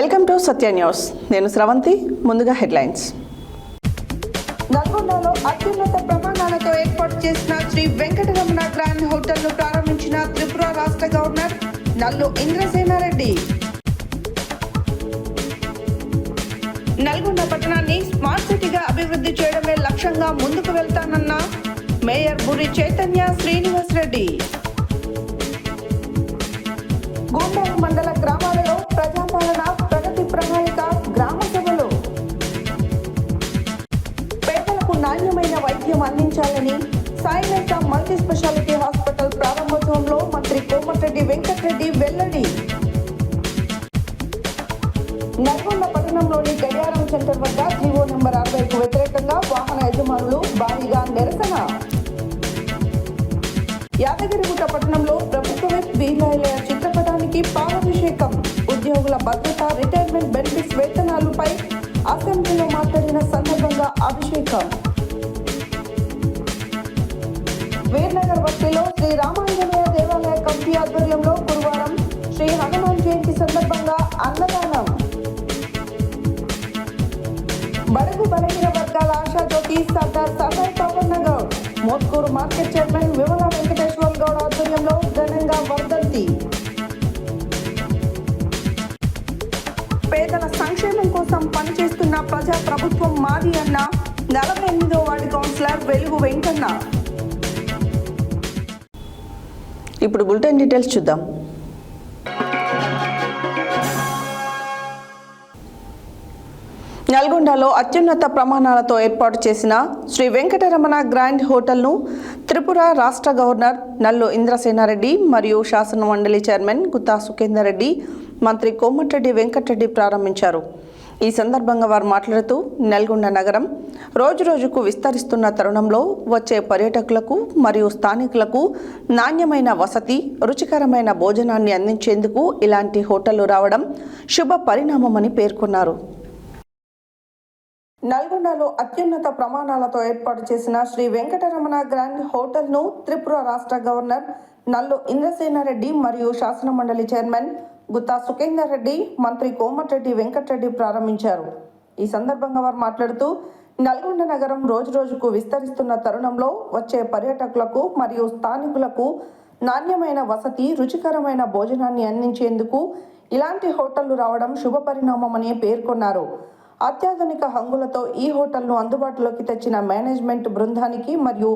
Welcome to Satya news. నేను స్రవంతి. ముందుగా headlines. నల్గొండలో అత్యున్నత ప్రమాణాలతో ఏర్పాటు చేసిన శ్రీ వెంకటరమణ గ్రాండ్ హోటల్ ను ప్రారంభించిన త్రిపుర రాష్ట్ర గవర్నర్ నల్లు ఇంద్రసేనారెడ్డి. నల్గొండ పట్టణాన్ని స్మార్ట్ సిటీగా అభివృద్ధి చేయడమే లక్ష్యంగా ముందుకు వెళ్తానన్న మేయర్ బురి చైతన్య శ్రీనివాస్ రెడ్డి. గూండాల మండల గ్రామాలలో ప్రజాపాలన ప్రగతి ప్రణాళిక గ్రామ సభలు. పేదలకు నాణ్యమైన వైద్యం అందించాలని సాయినేత మల్టీ స్పెషాలిటీ హాస్పిటల్ ప్రారంభోత్సవంలో మంత్రి కోమటిరెడ్డి వెంకటరెడ్డి వెల్లడి. నల్గొండ పట్టణంలోని గడియారం సెంటర్ వద్ద జీవో నెంబర్ 60కు వ్యతిరేకంగా వాహన యజమానులు భారీగా నిరసన. యాదగిరిగుట్ట పట్టణంలో ప్రభుత్వ విప్ బీలాయిల చిత్రపటానికి పాలాభిషేకం. ఉద్యోగుల భద్రత, రిటైర్మెంట్ బెనిఫిట్స్, వేతనాలపై అసెంబ్లీలో మాట్లాడిన సందర్భంగా అభిషేకం. వీర్నగర్ బస్తీలో శ్రీ రామాంజనేయ దేవాలయ కమిటీ ఆధ్వర్యంలో గురువారం శ్రీ హనుమాన్ జయంతి సందర్భంగా అన్నదానం. బడుగు బలహీన వర్గాల ఆశాజ్యోతి సర్దార్ సర్దార్ పవన్ గౌడ్ మోత్కూరు మార్కెట్ చైర్మన్ విమల వెంకటేశ్వర గౌడ్ ఆధ్వర్యంలో ఘనంగా వర్ధంతి. పేదల సంక్షేమం కోసం పనిచేస్తున్న ప్రజా ప్రభుత్వం మాది అన్న 48వ వార్డు కౌన్సిలర్ వెలుగు వెంకన్న. ఇప్పుడు బులెటిన్ డీటెయిల్స్ చూద్దాం. నల్గొండలో అత్యున్నత ప్రమాణాలతో ఏర్పాటు చేసిన శ్రీ వెంకటరమణ గ్రాండ్ హోటల్ను త్రిపుర రాష్ట్ర గవర్నర్ నల్లు ఇంద్రసేనారెడ్డి మరియు శాసన మండలి చైర్మన్ గుత్తా సుఖేందర్ రెడ్డి, మంత్రి కోమటిరెడ్డి వెంకటరెడ్డి ప్రారంభించారు. ఈ సందర్భంగా వారు మాట్లాడుతూ నల్గొండ నగరం రోజురోజుకు విస్తరిస్తున్న తరుణంలో వచ్చే పర్యాటకులకు మరియు స్థానికులకు నాణ్యమైన వసతి, రుచికరమైన భోజనాన్ని అందించేందుకు ఇలాంటి హోటళ్లు రావడం శుభ పరిణామమని పేర్కొన్నారు. నల్గొండలో అత్యున్నత ప్రమాణాలతో ఏర్పాటు చేసిన శ్రీ వెంకటరమణ గ్రాండ్ హోటల్ను త్రిపుర రాష్ట్ర గవర్నర్ నల్లు ఇంద్రసేనారెడ్డి మరియు శాసన మండలి చైర్మన్ గుత్తా సుఖేందర్ రెడ్డి, మంత్రి కోమటిరెడ్డి వెంకటరెడ్డి ప్రారంభించారు. ఈ సందర్భంగా వారు మాట్లాడుతూ నల్గొండ నగరం రోజురోజుకు విస్తరిస్తున్న తరుణంలో వచ్చే పర్యాటకులకు మరియు స్థానికులకు నాణ్యమైన వసతి, రుచికరమైన భోజనాన్ని అందించేందుకు ఇలాంటి హోటళ్లు రావడం శుభ పరిణామమని పేర్కొన్నారు. అత్యాధునిక హంగులతో ఈ హోటల్ను అందుబాటులోకి తెచ్చిన మేనేజ్మెంట్ బృందానికి మరియు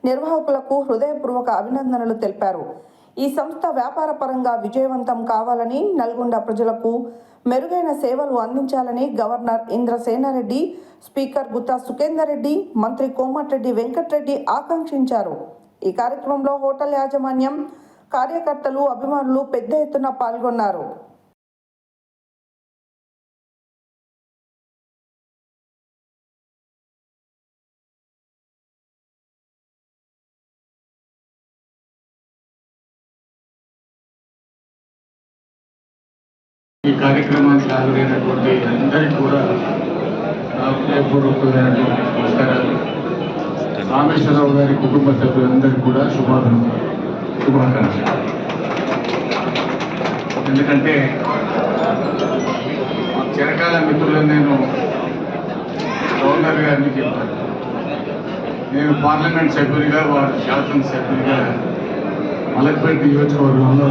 నిర్వాహకులకు హృదయపూర్వక అభినందనలు తెలిపారు. ఈ సంస్థ వ్యాపార పరంగా విజయవంతం కావాలని, నల్గొండ ప్రజలకు మెరుగైన సేవలు అందించాలని గవర్నర్ ఇంద్రసేనారెడ్డి, స్పీకర్ గుత్తా సుఖేందర్ రెడ్డి, మంత్రి కోమటిరెడ్డి వెంకటరెడ్డి ఆకాంక్షించారు. ఈ కార్యక్రమంలో హోటల్ యాజమాన్యం, కార్యకర్తలు, అభిమానులు పెద్ద ఎత్తున పాల్గొన్నారు. ఈ కార్యక్రమానికి హాజరైనటువంటి అందరికీ కూడా నా హృదయపూర్వకమైనటువంటి నమస్కారాలు. రామేశ్వరరావు గారి కుటుంబ సభ్యులందరికీ కూడా శుభాకాంక్షలు. ఎందుకంటే చిరకాల మిత్రులను నేను గవర్నర్ గారిని చెప్పాను. నేను పార్లమెంట్ సభ్యునిగా, వారు శాసనసభ్యునిగా మలక్పేట నియోజకవర్గంలో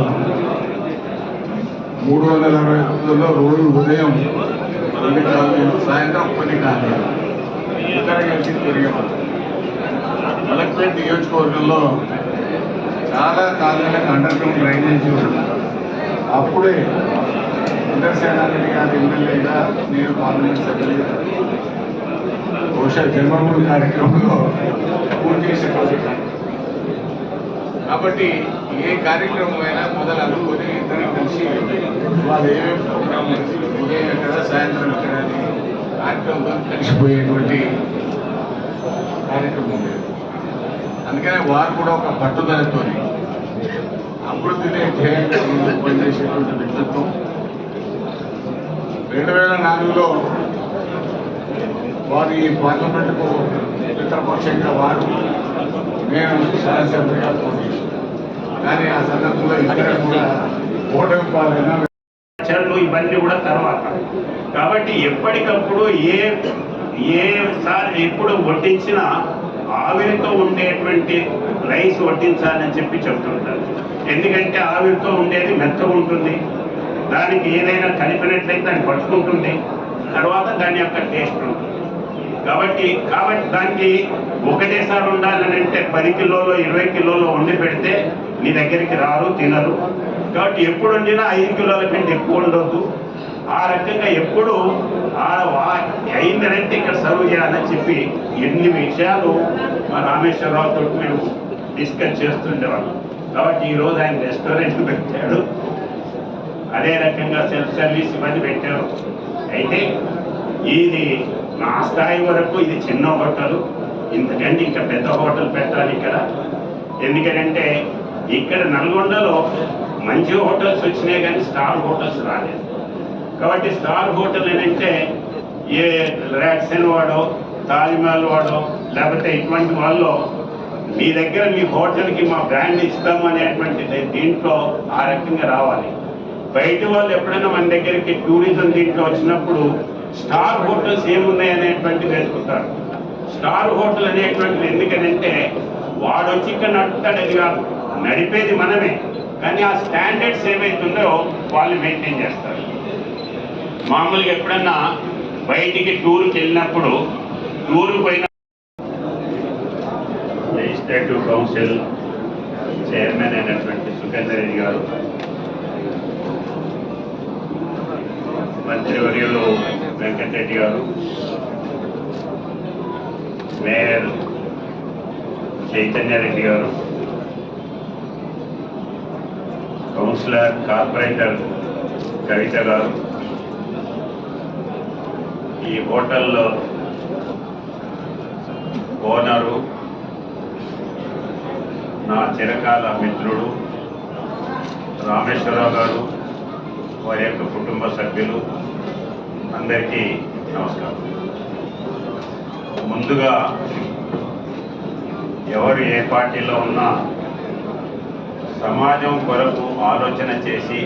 369లో రోజు ఉదయం కొన్ని కాలేజీలు, సాయంత్రం కొన్ని కాలేజీలు ఇతర కలిసి తిరిగేవాళ్ళు. మలక్పేట నియోజకవర్గంలో చాలా కాలేజీలకు అండర్ గ్రౌండ్ డ్రైనేజీ ఉంది. అప్పుడే ఇంద్రసేనారెడ్డి గారి ఎమ్మెల్యేగా, నేను పార్లమెంట్ సభ్యులుగా బహుశా జన్మభూమి కార్యక్రమంలో పూర్తి చేసే రోజు. కాబట్టి ఏ కార్యక్రమం అయినా మొదలు అనుకొని ఇద్దరు కలిసి వాళ్ళు ఏమేమి ప్రోగ్రామ్ ఉదయం ఎక్కడ, సాయంత్రం ఎక్కడ అని కార్యక్రమంలో కలిసిపోయేటువంటి కార్యక్రమం లేదు. అందుకనే వారు కూడా ఒక పట్టుదలతో అభివృద్ధిని ధ్యేయంగా ముందుకు పనిచేసేటువంటి వ్యక్తిత్వం. 2004లో వారు ఈ పార్లమెంటుకు మిత్రపక్షంగా వారు, నేను శాసనసభ్యులుగా పోటీ. కానీ ఆ సందర్భంలో ఇక్కడ కూడా ఓటమి పాలైన పచ్చళ్ళు ఇవన్నీ కూడా తర్వాత. కాబట్టి ఎప్పటికప్పుడు ఏసారి ఎప్పుడు వడ్డించినా ఆవిరితో ఉండేటువంటి రైస్ వడ్డించాలని చెప్పి చెప్తుంటారు. ఎందుకంటే ఆవిరితో ఉండేది మెత్తగా ఉంటుంది, దానికి ఏదైనా కలిపినట్లయితే దాన్ని పట్టుకుంటుంది, తర్వాత దాని యొక్క టేస్ట్ ఉంటుంది. కాబట్టి దానికి ఒకటేసారి ఉండాలని అంటే 10 కిలోలు 20 కిలోలు వండి పెడితే నీ దగ్గరికి రారు, తినరు. కాబట్టి ఎప్పుడు వండినా 5 కిలోల కంటే ఎక్కువ ఉండొద్దు. ఆ రకంగా ఎప్పుడు అయిందనంటే ఇక్కడ సర్వ్ చేయాలని చెప్పి ఎన్ని విషయాలు మా రామేశ్వరరావుతో మేము డిస్కస్ చేస్తుండేవాళ్ళం. కాబట్టి ఈరోజు ఆయన రెస్టారెంట్ పెట్టాడు, అదే రకంగా సెల్ఫ్ సర్వీస్ ఇవన్నీ పెట్టారు. అయితే ఇది నా స్థాయి వరకు ఇది చిన్న హోటల్, ఇంతకంటే ఇంకా పెద్ద హోటల్ పెట్టాలి ఇక్కడ. ఎందుకంటే ఇక్కడ నల్గొండలో మంచి హోటల్స్ వచ్చినాయి కానీ స్టార్ హోటల్స్ రాలేదు. కాబట్టి స్టార్ హోటల్ ఏంటంటే ఏ ర్యాక్సన్ వాడో తాజ్మహల్ వాడో లేకపోతే ఇటువంటి వాళ్ళు మీ దగ్గర మీ హోటల్కి మా బ్రాండ్ ఇస్తాము అనేటువంటి దీంట్లో ఆ రకంగా రావాలి. బయట వాళ్ళు ఎప్పుడైనా మన దగ్గరికి టూరిజం దీంట్లో వచ్చినప్పుడు స్టార్ హోటల్స్ ఏమున్నాయి అనేటువంటివి వెతుకుతారు. స్టార్ హోటల్ అనేటువంటిది ఎందుకనంటే వాడు వచ్చి ఇక్కడ నడుపుతాడు, అది కాదు, నడిపేది మనమే. కానీ ఆ స్టాండర్డ్స్ ఏవైతుందో వాళ్ళు మెయింటైన్ చేస్తారు. మామూలుగా ఎప్పుడన్నా బయటికి టూర్కి వెళ్ళినప్పుడు టూర్కి పోయిన లెజిస్లేటివ్ కౌన్సిల్ చైర్మన్ అయినటువంటి సుఖేందర్ రెడ్డి గారు, మంత్రివర్యులు వెంకటరెడ్డి గారు, మేయర్ చైతన్యారెడ్డి గారు, కౌన్సిలర్ కార్పొరేటర్ కవిత గారు, ఈ హోటల్ ఓనరు నా చిరకాల మిత్రుడు రామేశ్వరరావు గారు, వారి యొక్క కుటుంబ సభ్యులు అందరికీ నమస్కారం. ముందుగా ఎవరు ఏ పార్టీలో ఉన్నా సమాజం కొరకు ఆలోచన చేసి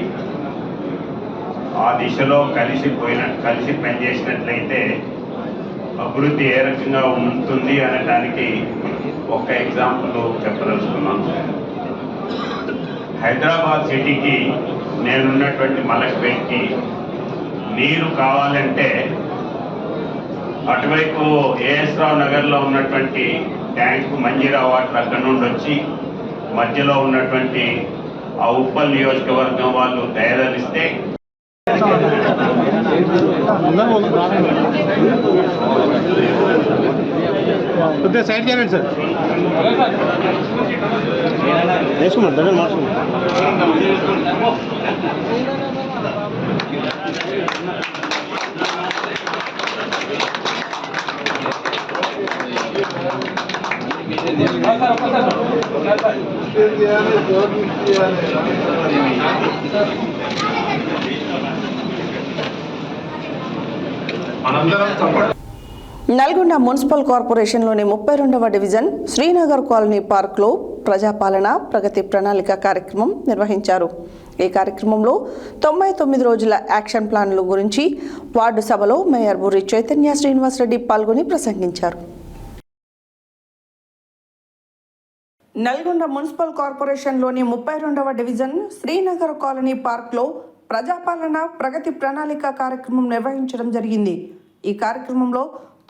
ఆ దిశలో కలిసి పనిచేసినట్లయితే అభివృద్ధి ఏ రకంగా ఉంటుంది అనడానికి ఒక ఎగ్జాంపుల్ చెప్పదలుచుకున్నాను. హైదరాబాద్ సిటీకి నేనున్నటువంటి మలక్పేట్కి నీరు కావాలంటే అటువైపు ఏఎస్ రావు నగర్లో ఉన్నటువంటి ట్యాంకు మంజీరా వాటర్ అక్కడి నుండి వచ్చి మధ్యలో ఉన్నటువంటి ఆ ఉప్పల్ నియోజకవర్గం వాళ్ళు దయదలిస్తే కొద్దిగా సైడ్ చేయండి సార్. వేసుకున్నాం దగ్గర మార్చుకున్నాం. నల్గొండ మున్సిపల్ కార్పొరేషన్లోని 32వ డివిజన్ శ్రీనగర్ కాలనీ పార్క్లో ప్రజాపాలన ప్రగతి ప్రణాళిక కార్యక్రమం నిర్వహించారు. ఈ కార్యక్రమంలో 99 రోజుల యాక్షన్ ప్లాన్ల గురించి వార్డు సభలో మేయర్ బుర్రి చైతన్య శ్రీనివాసరెడ్డి పాల్గొని ప్రసంగించారు. నల్గొండ మున్సిపల్ కార్పొరేషన్లోని 32వ డివిజన్ శ్రీనగర్ కాలనీ పార్క్లో ప్రజాపాలన ప్రగతి ప్రణాళిక కార్యక్రమం నిర్వహించడం జరిగింది. ఈ కార్యక్రమంలో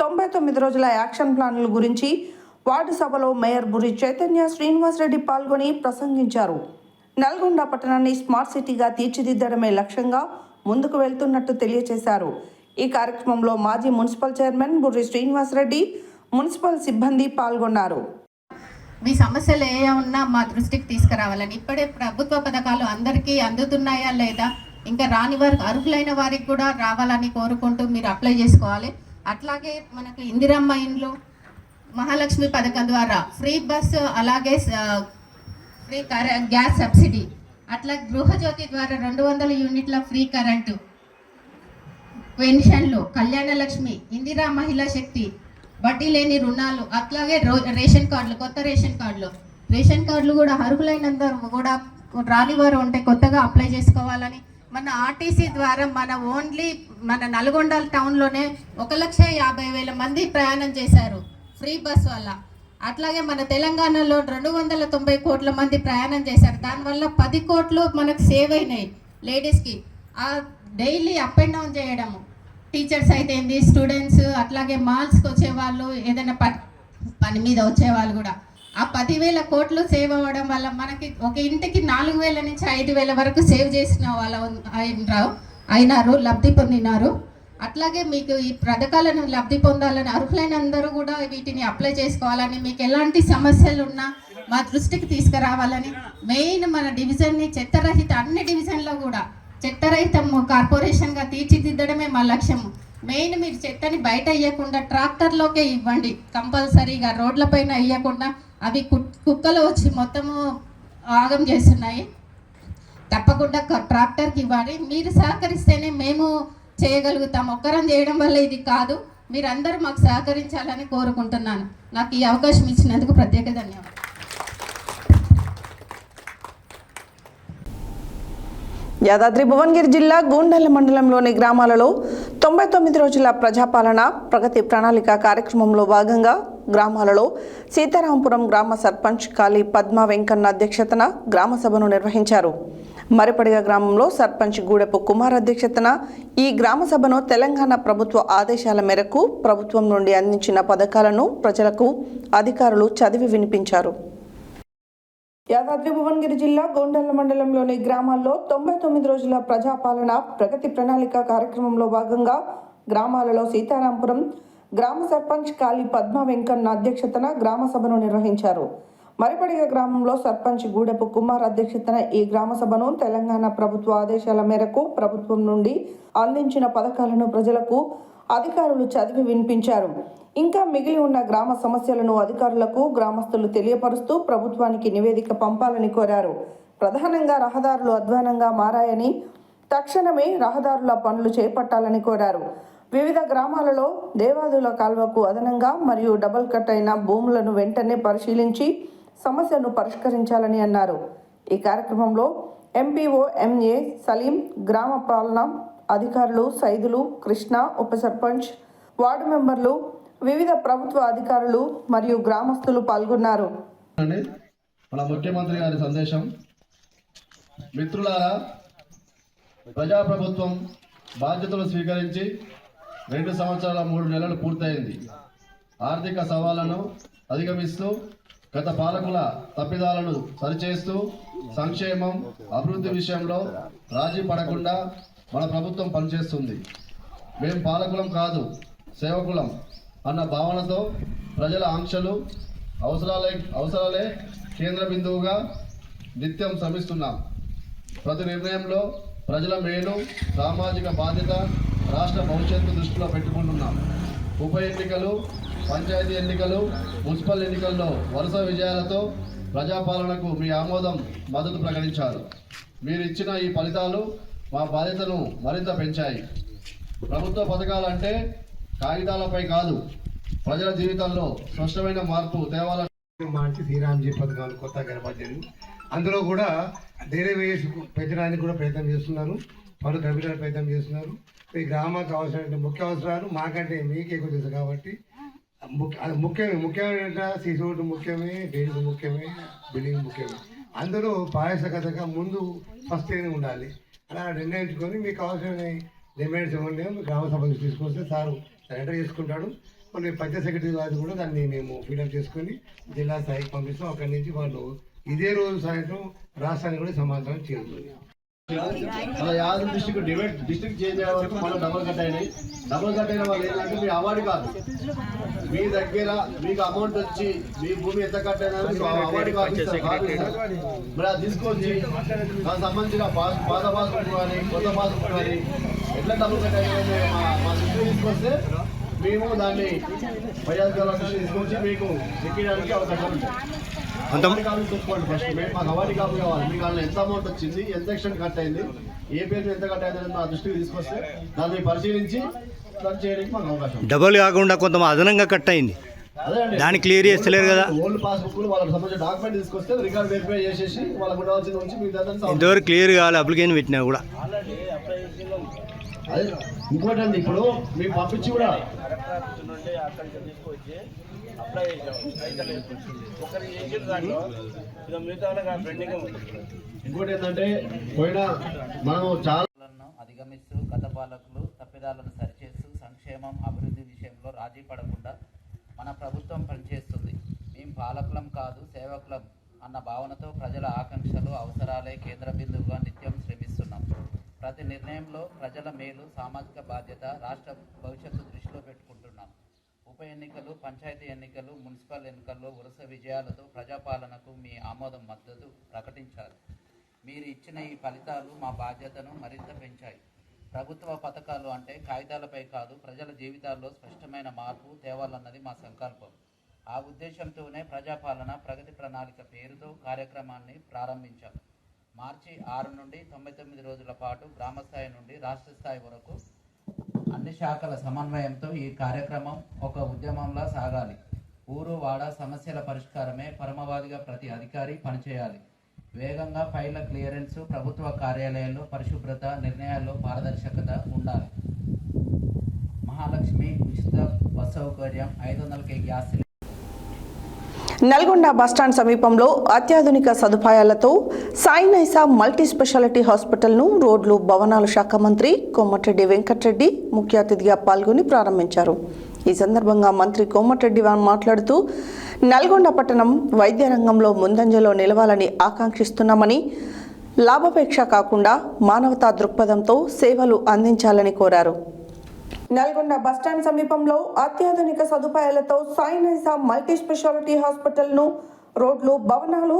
99 రోజుల యాక్షన్ ప్లాన్ల గురించి వార్డు సభలో మేయర్ బుర్రి చైతన్య శ్రీనివాసరెడ్డి పాల్గొని ప్రసంగించారు. నల్గొండ పట్టణాన్ని స్మార్ట్ సిటీగా తీర్చిదిద్దడమే లక్ష్యంగా ముందుకు వెళ్తున్నట్టు తెలియజేశారు. ఈ కార్యక్రమంలో మాజీ municipal chairman Burri Srinivasa Reddy, municipal సిబ్బంది పాల్గొన్నారు. మీ సమస్యలు ఏ ఉన్నా మా దృష్టికి తీసుకురావాలని, ఇప్పుడే ప్రభుత్వ పథకాలు అందరికీ అందుతున్నాయా లేదా, ఇంకా రాని వారికి అర్హులైన వారికి కూడా రావాలని కోరుకుంటూ మీరు అప్లై చేసుకోవాలి. అట్లాగే మనకు ఇందిరమ్మ ఇండ్లు, మహాలక్ష్మి పథకం ద్వారా ఫ్రీ బస్సు, అలాగే ఫ్రీ గ్యాస్ సబ్సిడీ, అట్లా గృహజ్యోతి ద్వారా 200 యూనిట్ల ఫ్రీ కరెంటు, పెన్షన్లు, కళ్యాణ లక్ష్మి, ఇందిరా మహిళా శక్తి, వడ్డీ లేని రుణాలు, అట్లాగే రేషన్ కార్డులు, కొత్త రేషన్ కార్డులు కూడా అర్హులైనందరూ కూడా రాని వారు ఉంటే కొత్తగా అప్లై చేసుకోవాలని మన ఆర్టీసీ ద్వారా మన నల్గొండ టౌన్లోనే 1,50,000 మంది ప్రయాణం చేశారు ఫ్రీ బస్ వల్ల. అట్లాగే మన తెలంగాణలో 290 కోట్ల మంది ప్రయాణం చేశారు. దానివల్ల 10 కోట్లు మనకు సేవ్ అయినాయి లేడీస్కి. ఆ డైలీ అప్ అండ్ డౌన్ చేయడము, టీచర్స్ అయితే ఏంది, స్టూడెంట్స్, అట్లాగే మాల్స్కి వచ్చేవాళ్ళు, ఏదైనా పని మీద వచ్చేవాళ్ళు కూడా. ఆ 10,000 కోట్లు సేవ్ అవ్వడం వల్ల మనకి ఒక ఇంటికి 4,000 నుంచి 5,000 వరకు సేవ్ చేసిన వాళ్ళు అయినారు, లబ్ధి పొందినారు. అట్లాగే మీకు ఈ పథకాలను లబ్ధి పొందాలని అర్హులైన అందరూ కూడా వీటిని అప్లై చేసుకోవాలని, మీకు ఎలాంటి సమస్యలు ఉన్నా మా దృష్టికి తీసుకురావాలని, మెయిన్ మన డివిజన్ని చెత్తరహిత, అన్ని డివిజన్లో కూడా చెత్తరహిత కార్పొరేషన్గా తీర్చిదిద్దడమే మా లక్ష్యము. మెయిన్ మీరు చెత్తని బయట వేయకుండా ట్రాక్టర్లోకే ఇవ్వండి కంపల్సరీగా, రోడ్లపైన వేయకుండా. అవి కుక్కలు వచ్చి మొత్తము ఆగం చేస్తున్నాయి. తప్పకుండా ట్రాక్టర్కి ఇవ్వాలి. మీరు సహకరిస్తేనే మేము చేయగలుగుతాం. ఒక్కరం చేయడం వల్ల ఇది కాదు. మీరందరూ మాకు సహకరించాలని కోరుకుంటున్నాను. నాకు ఈ అవకాశం ఇచ్చినందుకు ప్రత్యేక ధన్యవాదాలు. యాదాద్రి భువనగిరి జిల్లా గూండెల మండలంలోని గ్రామాలలో 99 రోజుల ప్రజాపాలన ప్రగతి ప్రణాళిక కార్యక్రమంలో భాగంగా గ్రామాలలో సీతారాంపురం గ్రామ సర్పంచ్ కాళీ పద్మ వెంకన్న అధ్యక్షతన గ్రామ సభను నిర్వహించారు. మరిపడిగ గ్రామంలో సర్పంచ్ గూడెపు కుమార్ అధ్యక్షతన ఈ గ్రామ సభను తెలంగాణ ప్రభుత్వ ఆదేశాల మేరకు ప్రభుత్వం నుండి అందించిన పథకాలను ప్రజలకు అధికారులు చదివి వినిపించారు. యాదాద్రి భువనగిరి జిల్లా గోండెల మండలంలోని గ్రామాల్లో 99 రోజుల ప్రజాపాలన ప్రగతి ప్రణాళిక కార్యక్రమంలో భాగంగా గ్రామాలలో సీతారాంపురం గ్రామ సర్పంచ్ కాళీ పద్మ వెంకన్న అధ్యక్షతన గ్రామ సభను నిర్వహించారు. మరిపడిగ గ్రామంలో సర్పంచ్ గూడెపు కుమార్ అధ్యక్షతన ఈ గ్రామ సభను తెలంగాణ ప్రభుత్వ ఆదేశాల మేరకు ప్రభుత్వం నుండి అందించిన పథకాలను ప్రజలకు అధికారులు చదివి వినిపించారు. ఇంకా మిగిలి ఉన్న గ్రామ సమస్యలను అధికారులకు గ్రామస్తులు తెలియపరుస్తూ ప్రభుత్వానికి నివేదిక పంపాలని కోరారు. ప్రధానంగా రహదారులు అధ్వానంగా మారాయని, తక్షణమే రహదారుల పనులు చేపట్టాలని కోరారు. వివిధ గ్రామాలలో దేవాదుల కాల్వకు అదనంగా మరియు డబుల్ కట్ అయిన భూములను వెంటనే పరిశీలించి సమస్యను పరిష్కరించాలని అన్నారు. ఈ కార్యక్రమంలో ఎంపీఓ ఎంఏ సలీం, గ్రామ పాలన అధికారులు సైదులు, కృష్ణ, ఉప సర్పంచ్, వార్డు మెంబర్లు, వివిధ ప్రభుత్వ అధికారులు మరియు గ్రామస్తులు పాల్గొన్నారు. మన ముఖ్యమంత్రి గారి సందేశం. మిత్రులారా, ప్రజాప్రభుత్వం బాధ్యతలు స్వీకరించి 2 సంవత్సరాల 3 నెలలు పూర్తయింది. ఆర్థిక సవాళ్లను అధిగమిస్తూ గత పాలకుల తప్పిదాలను సరిచేస్తూ సంక్షేమం, అభివృద్ధి విషయంలో రాజీ పడకుండా మన ప్రభుత్వం పనిచేస్తుంది. మేం పాలకులం కాదు, సేవకులం అన్న భావనతో ప్రజల ఆంక్షలు, అవసరాలే కేంద్ర బిందువుగా నిత్యం శ్రమిస్తున్నాం. ప్రతి నిర్ణయంలో ప్రజల మేలు, సామాజిక బాధ్యత, రాష్ట్ర భవిష్యత్తు దృష్టిలో పెట్టుకుంటున్నాం. ఉప ఎన్నికలు, పంచాయతీ ఎన్నికలు, మున్సిపల్ ఎన్నికల్లో వరుస విజయాలతో ప్రజాపాలనకు మీ ఆమోదం, మద్దతు ప్రకటించారు. మీరు ఇచ్చిన ఈ ఫలితాలు మా బాధ్యతను మరింత పెంచాయి. ప్రభుత్వ పథకాలంటే కాగితాలపై కాదు, ప్రజల జీవితాల్లో స్పష్టమైన మార్పు తేవాలని మార్చి శ్రీరామ్జీ పథకాలు కొత్త గణపతిని అందులో కూడా డైరీ వేస్ పెంచడానికి కూడా ప్రయత్నం చేస్తున్నారు. పలు గంభీర ప్రయత్నం చేస్తున్నారు. ఈ గ్రామానికి కావాల్సిన ముఖ్య అవసరాలు మాకంటే మీకే ఎక్కువ తెలుసు కాబట్టి ముఖ్యమైన సీసీ రోడ్డు ముఖ్యమే, డైరీ ముఖ్యమే, బిల్డింగ్ ముఖ్యమే. అందులో పారదర్శకతగా ముందు ఫస్ట్ ఉండాలి. అలా నిర్ణయించుకొని మీకు కావాల్సిన డిమాండ్స్ ఇవ్వండి. గ్రామ సభకు తీసుకొస్తే సారు ఎంటర్ చేసుకుంటాడు. మళ్ళీ పంచాయత్ సెక్రటరీ వారి కూడా దాన్ని మేము ఫీడప్ చేసుకొని జిల్లా స్థాయికి పంపిస్తాం. అక్కడి నుంచి వాళ్ళు ఇదే రోజు సాయంత్రం రాష్ట్రానికి కూడా సమాచారం చేరుతుంది. మన యాదవ్ డిస్ట్రిక్ట్ చేంజ్ అయ్యే వరకు మనం డబుల్ కట్ అయినాయి. డబుల్ కట్ అయిన వాళ్ళు ఏంటంటే మీ అవార్డు కాదు, మీ దగ్గర మీకు అమౌంట్ వచ్చి మీ భూమి ఎంత కట్ అయినా అవార్డు కాదు. మరి అది తీసుకొచ్చి దానికి సంబంధించిన పాత పాస్బుక్ కానీ కొత్త పాస్బుక్ కానీ ఎట్లా డబుల్ కట్ అయినా మా దృష్టికి తీసుకొస్తే మేము దాన్ని పై అధికారుల దృష్టికి తీసుకొచ్చి మీకు ఎక్కడానికి అవకాశం ఉంటుంది. చూసుకోండి ఫస్ట్ మాకు అవార్డు కాపీ కావాలి. మీకు అందులో ఎంత అమౌంట్ వచ్చింది, ఎంత ఎక్స్టెంట్ కట్ అయింది, ఏ పేరు ఎంత కట్ అయింది అనేది మా దృష్టికి తీసుకొస్తే దాన్ని పరిశీలించి రన్ చేయడానికి మాకు అవకాశం. డబుల్ కాకుండా కొంత అదనంగా కట్ అయింది. అదే అండి, దాన్ని క్లియర్ చేస్తలేరు కదా. ఓల్డ్ పాస్బుక్ వాళ్ళకి సంబంధించిన డాక్యుమెంట్ తీసుకొస్తే రికార్డ్ వెరిఫై చేసేసి వాళ్ళకి ఉండవలసిన ఉంచి మీకు ఇంతవరకు క్లియర్ కావాలి అప్లికేషన్ పెట్టినా కూడా. అదే ఇంకోటి అండి, ఇప్పుడు మీకు పంపించి కూడా ఇంకోటి ఏంటంటే పోయినా మనం చాలా అధిగమిస్తూ గత పాలకులు తప్పిదాలను సరిచేస్తూ సంక్షేమం అభివృద్ధి విషయంలో రాజీ పడకుండా మన ప్రభుత్వం పనిచేస్తుంది. మేము పాలకులం కాదు సేవకులం అన్న భావనతో ప్రజల ఆకాంక్షలు అవసరాలే కేంద్ర బిందువుగా నిత్యం శ్రమిస్తున్నాం. ప్రతి నిర్ణయంలో ప్రజల మేలు సామాజిక బాధ్యత రాష్ట్ర భవిష్యత్తు దృష్టిలో పెట్టుకుంటున్నాం. ఉప ఎన్నికలు పంచాయతీ ఎన్నికలు మున్సిపల్ ఎన్నికల్లో వరుస విజయాలతో ప్రజాపాలనకు మీ ఆమోదం మద్దతు ప్రకటించారు. మీరు ఇచ్చిన ఈ ఫలితాలు మా బాధ్యతను మరింత పెంచాయి. ప్రభుత్వ పథకాలు అంటే కాగితాలపై కాదు ప్రజల జీవితాల్లో స్పష్టమైన మార్పు తేవాలన్నది మా సంకల్పం. ఆ ఉద్దేశంతోనే ప్రజాపాలన ప్రగతి ప్రణాళిక పేరుతో కార్యక్రమాన్ని ప్రారంభించాం. మార్చి 6 నుండి 99 రోజుల పాటు గ్రామస్థాయి నుండి రాష్ట్ర స్థాయి వరకు అన్ని శాఖల సమన్వయంతో ఈ కార్యక్రమం ఒక ఉద్యమంలా సాగాలి. ఊరు వాడ సమస్యల పరిష్కారమే పరమవాదిగా ప్రతి అధికారి పనిచేయాలి. వేగంగా ఫైళ్ల క్లియరెన్స్, ప్రభుత్వ కార్యాలయాల్లో పరిశుభ్రత, నిర్ణయాల్లో పారదర్శకత ఉండాలి. మహాలక్ష్మి ఉచిత బస్ సౌకర్యం, 500కే గ్యాస్ సిలిండర్. నల్గొండ బస్టాండ్ సమీపంలో అత్యాధునిక సదుపాయాలతో సాయినైసా మల్టీ స్పెషాలిటీ హాస్పిటల్ను రోడ్లు భవనాల శాఖ మంత్రి కోమటిరెడ్డి వెంకటరెడ్డి ముఖ్య అతిథిగా పాల్గొని ప్రారంభించారు. ఈ సందర్భంగా మంత్రి కోమటిరెడ్డి మాట్లాడుతూ నల్గొండ పట్టణం వైద్య రంగంలో ముందంజలో నిలవాలని ఆకాంక్షిస్తున్నామని, లాభాపేక్ష కాకుండా మానవతా దృక్పథంతో సేవలు అందించాలని కోరారు. నల్గొండ బస్టాండ్ సమీపంలో అత్యాధునిక సదుపాయాలతో సాయినైసా మల్టీ స్పెషాలిటీ హాస్పిటల్ను రోడ్లు భవనాలు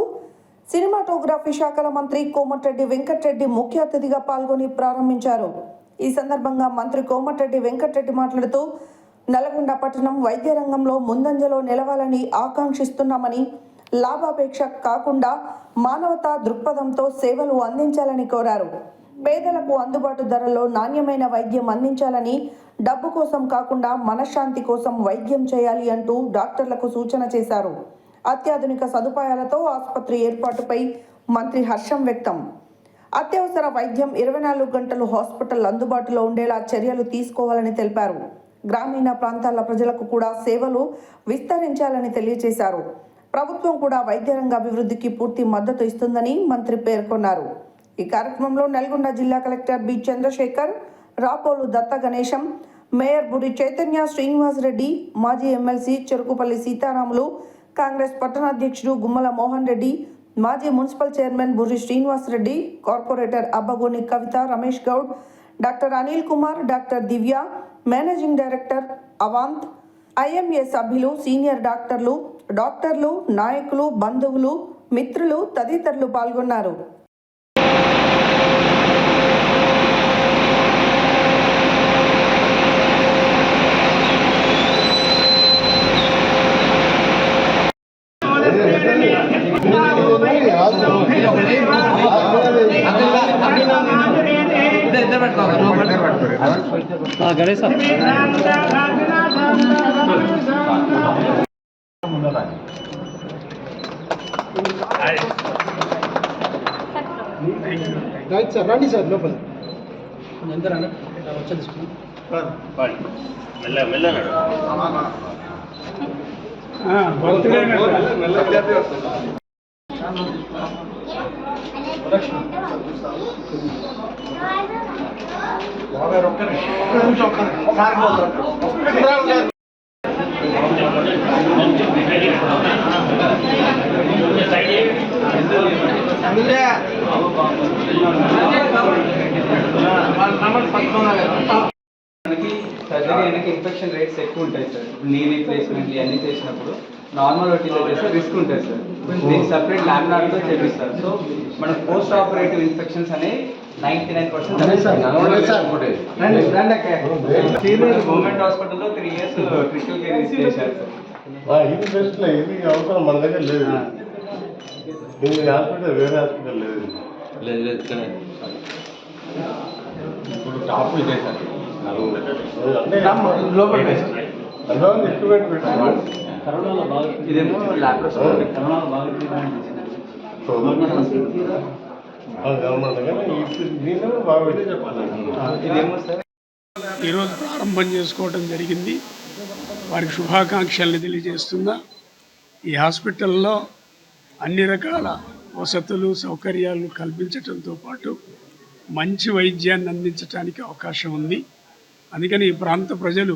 సినిమాటోగ్రఫీ శాఖల మంత్రి కోమటిరెడ్డి వెంకటరెడ్డి ముఖ్య అతిథిగా పాల్గొని ప్రారంభించారు. ఈ సందర్భంగా మంత్రి కోమటిరెడ్డి వెంకటరెడ్డి మాట్లాడుతూ నల్గొండ పట్టణం వైద్య రంగంలో ముందంజలో నిలవాలని ఆకాంక్షిస్తున్నామని, లాభాపేక్ష కాకుండా మానవతా దృక్పథంతో సేవలు అందించాలని కోరారు. పేదలకు అందుబాటు ధరల్లో నాణ్యమైన వైద్యం అందించాలని, డబ్బు కోసం కాకుండా మనశ్శాంతి కోసం వైద్యం చేయాలి అంటూ డాక్టర్లకు సూచన చేశారు. అత్యాధునిక సదుపాయాలతో ఆసుపత్రి ఏర్పాటుపై మంత్రి హర్షం వ్యక్తం. అత్యవసర వైద్యం 24 గంటలు హాస్పిటల్ అందుబాటులో ఉండేలా చర్యలు తీసుకోవాలని తెలిపారు. గ్రామీణ ప్రాంతాల ప్రజలకు కూడా సేవలు విస్తరించాలని తెలియజేశారు. ప్రభుత్వం కూడా వైద్య రంగ అభివృద్ధికి పూర్తి మద్దతు ఇస్తుందని మంత్రి పేర్కొన్నారు. ఈ కార్యక్రమంలో నల్గొండ జిల్లా collector B Chandrashekar, Rapolu Datta Ganesham, mayor Burri Chaitanya Srinivas Reddy, మాజీ ఎమ్మెల్సీ చెరుకుపల్లి సీతారాములు, కాంగ్రెస్ పట్టణ అధ్యక్షుడు గుమ్మల మోహన్ రెడ్డి, మాజీ municipal chairman Burri Srinivas Reddy, corporator Abbagoni Kavitha, Ramesh Goud, doctor Anil Kumar, doctor Divya, managing director Avanth, IMA సభ్యులు, సీనియర్ డాక్టర్లు, నాయకులు, బంధువులు, మిత్రులు తదితరులు పాల్గొన్నారు. గణేశ రైట్ సార్, రండి సార్ లోపల. సర్జరీ వెనక ఇన్ఫెక్షన్ రేట్స్ ఎక్కువ ఉంటాయి సార్. నీ రీప్లేస్మెంట్ ఇవన్నీ చేసినప్పుడు నార్మల్ ఓటీలో చేస్తే రిస్క్ ఉంటుంది సార్. దీనికి సపరేట్ ల్యామినార్తో చేపిస్తారు. సో మన పోస్ట్ ఆపరేటివ్ ఇన్ఫెక్షన్స్ అనేవి 99% గవర్నమెంట్ హాస్పిటల్లో 3 years క్రిటికల్ కేర్ చేశారు సార్. ఇది బెస్ట్ ఇది అవసరం మన దగ్గర లేదు. హాస్పిటల్ వేరే హాస్పిటల్ లేదు. ఇప్పుడు టాప్ ఇదే సార్. లోపల ఎక్కువ పెట్టి ఇదేమో లాప్రోస్కోపిక్ కరోనాలో బాగా ట్రీట్మెంట్ ఇదేమో సార్ ఈరోజు ప్రారంభం చేసుకోవడం జరిగింది. వారికి శుభాకాంక్షల్ని తెలియజేస్తున్నా. ఈ హాస్పిటల్లో అన్ని రకాల వసతులు సౌకర్యాలు కల్పించడంతో పాటు మంచి వైద్యాన్ని అందించడానికి అవకాశం ఉంది. అందుకని ఈ ప్రాంత ప్రజలు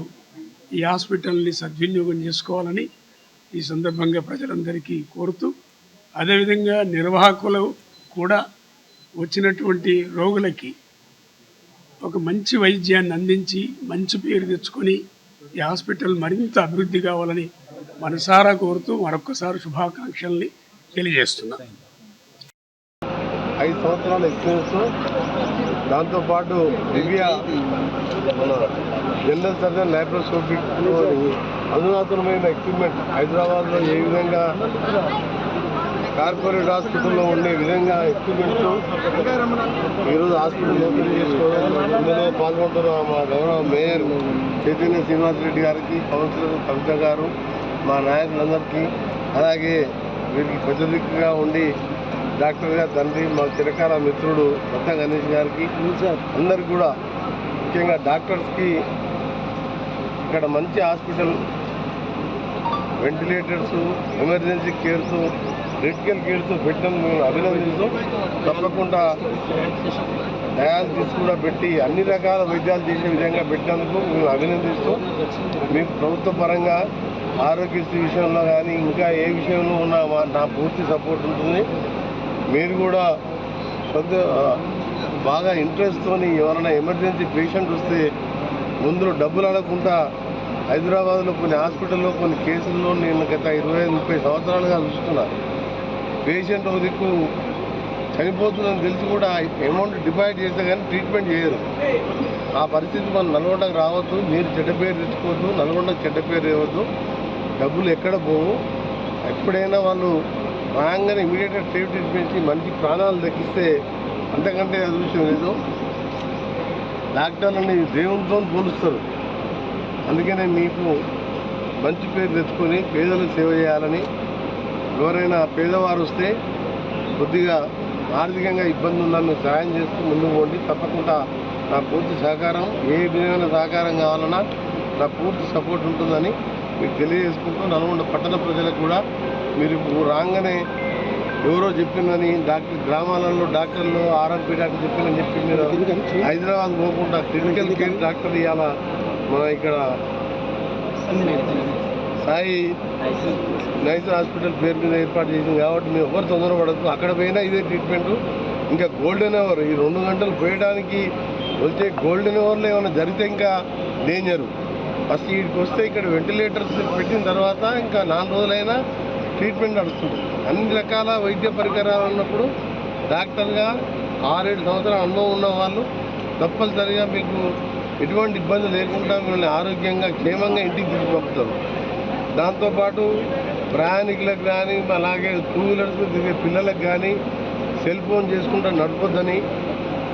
ఈ హాస్పిటల్ని సద్వినియోగం చేసుకోవాలని ఈ సందర్భంగా ప్రజలందరికీ కోరుతూ, అదేవిధంగా నిర్వాహకులు కూడా వచ్చినటువంటి రోగులకి ఒక మంచి వైద్యాన్ని అందించి మంచి పేరు తెచ్చుకొని ఈ హాస్పిటల్ మరింత అభివృద్ధి కావాలని మనసారా కోరుతూ మరొక్కసారి శుభాకాంక్షల్ని తెలియజేస్తున్నా. 5 సంవత్సరాల ఎక్స్పీరియన్స్, దాంతోపాటు దివ్య మన జనరల్ సర్జన్ లాప్రోస్కోపిక్ అధునాతనమైన ఎక్విప్మెంట్ హైదరాబాద్లో ఏ విధంగా కార్పొరేట్ హాస్పిటల్లో ఉండే విధంగా ఎక్విప్మెంట్స్ ఈరోజు హాస్పిటల్ ఓపెన్ చేసుకోవడం, ఇందులో పాల్గొంటున్న మా గౌరవ మేయర్ చైతన్య శ్రీనివాసరెడ్డి గారికి, కౌన్సిలర్ కవిత గారు, మా నాయకులందరికీ, అలాగే వీరికి పెద్దదిక్కుగా ఉండి డాక్టర్గా తండ్రి మా చిరకాల మిత్రుడు కొత్త గణేష్ గారికి, అందరికి కూడా ముఖ్యంగా డాక్టర్స్కి ఇక్కడ మంచి hospital, ventilators, emergency cares, critical cares పెట్టడం మేము అభినందిస్తూ, తప్పకుండా డయాలసిస్ కూడా పెట్టి అన్ని రకాల వైద్యాలు చేసే విధంగా పెట్టినందుకు మేము అభినందిస్తూ, మీకు ప్రభుత్వ పరంగా ఆరోగ్యశ్రీ విషయంలో కానీ ఇంకా ఏ విషయంలో ఉన్నా నా పూర్తి సపోర్ట్ ఉంటుంది. మీరు కూడా బాగా ఇంట్రెస్ట్తో ఎవరైనా ఎమర్జెన్సీ పేషెంట్ వస్తే ముందు డబ్బులు అడగకుండా హైదరాబాద్లో కొన్ని హాస్పిటల్లో కొన్ని కేసుల్లో నేను గత 25-30 సంవత్సరాలుగా చూస్తున్నా. పేషెంట్ ఒక దిక్కు చనిపోతుందని తెలిసి కూడా అమౌంట్ డిపాజిట్ చేస్తే కానీ ట్రీట్మెంట్ చేయరు. ఆ పరిస్థితి మన నల్గొండకు రావద్దు. మీరు చెడ్డ పేరు తెచ్చుకోవద్దు, నల్గొండకు చెడ్డ పేరు ఇవ్వద్దు. డబ్బులు ఎక్కడ పోవు. ఎప్పుడైనా వాళ్ళు రాగానే ఇమీడియట్గా ట్రీట్మెంట్ చేసి మంచి ప్రాణాలు దక్కిస్తే అంతకంటే అదృష్టం లేదు. డాక్టర్లని దేవునితో పోలుస్తారు. అందుకనే మీకు మంచి పేరు తెచ్చుకొని పేదలకు సేవ చేయాలని, ఎవరైనా పేదవారు వస్తే కొద్దిగా ఆర్థికంగా ఇబ్బంది ఉందని సహాయం చేస్తూ ముందుకు పోండి. తప్పకుండా నా పూర్తి సహకారం, ఏ విధమైన సహకారం కావాలన్నా నా పూర్తి సపోర్ట్ ఉంటుందని మీకు తెలియజేసుకుంటూ, నల్గొండ పట్టణ ప్రజలకు కూడా మీరు రాగానే ఎవరో చెప్పిందని గ్రామాలలో డాక్టర్లు ఆర్ఎంపీ డాక్టర్ చెప్పిందని చెప్పి మీరు హైదరాబాద్ పోకుండా క్రిటికల్ కేర్ డాక్టర్ ఇవాళ మన ఇక్కడ సాయి నైస్ హాస్పిటల్ పేరు మీద ఏర్పాటు చేసింది కాబట్టి మీరు ఎవరు తొందరపడద్దు. అక్కడ పోయినా ఇదే ట్రీట్మెంట్. ఇంకా గోల్డెన్ అవర్, ఈ 2 గంటలు పోయడానికి వచ్చే గోల్డెన్ అవర్లో ఏమైనా జరిగితే ఇంకా డేంజరు. ఫస్ట్ వీడికి వస్తే ఇక్కడ వెంటిలేటర్స్ పెట్టిన తర్వాత ఇంకా 4 రోజులైనా ట్రీట్మెంట్ నడుస్తుంది. అన్ని రకాల వైద్య పరికరాలు ఉన్నప్పుడు డాక్టర్గా 6-7 సంవత్సరాల అనుభవం ఉన్న వాళ్ళు తప్పనిసరిగా మీకు ఎటువంటి ఇబ్బంది లేకుండా మిమ్మల్ని ఆరోగ్యంగా క్షేమంగా ఇంటికి తిరిగి పంపుతారు. దాంతోపాటు ప్రయాణికులకు కానీ, అలాగే 2 వీలర్స్ తిరిగే పిల్లలకు కానీ సెల్ ఫోన్ చేసుకుంటూ నడపొద్దని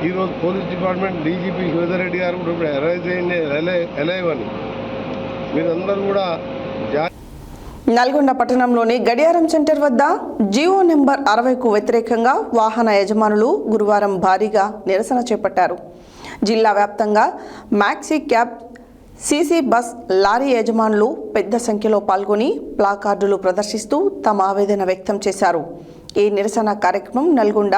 ఈరోజు పోలీస్ డిపార్ట్మెంట్ డీజీపీ శివధరెడ్డి గారు కూడా ఇప్పుడు అరైజ్ అయింది ఎలైవ్ అని. మీరందరూ కూడా నల్గొండ పట్టణంలోని గడియారం సెంటర్ వద్ద జియో నెంబర్ 60కు వ్యతిరేకంగా వాహన యజమానులు గురువారం భారీగా నిరసన చేపట్టారు. జిల్లా వ్యాప్తంగా maxi cab, CC bus, lorry యజమానులు పెద్ద సంఖ్యలో పాల్గొని ప్లాకార్డులు ప్రదర్శిస్తూ తమ ఆవేదన వ్యక్తం చేశారు. ఈ నిరసన కార్యక్రమం Nalgonda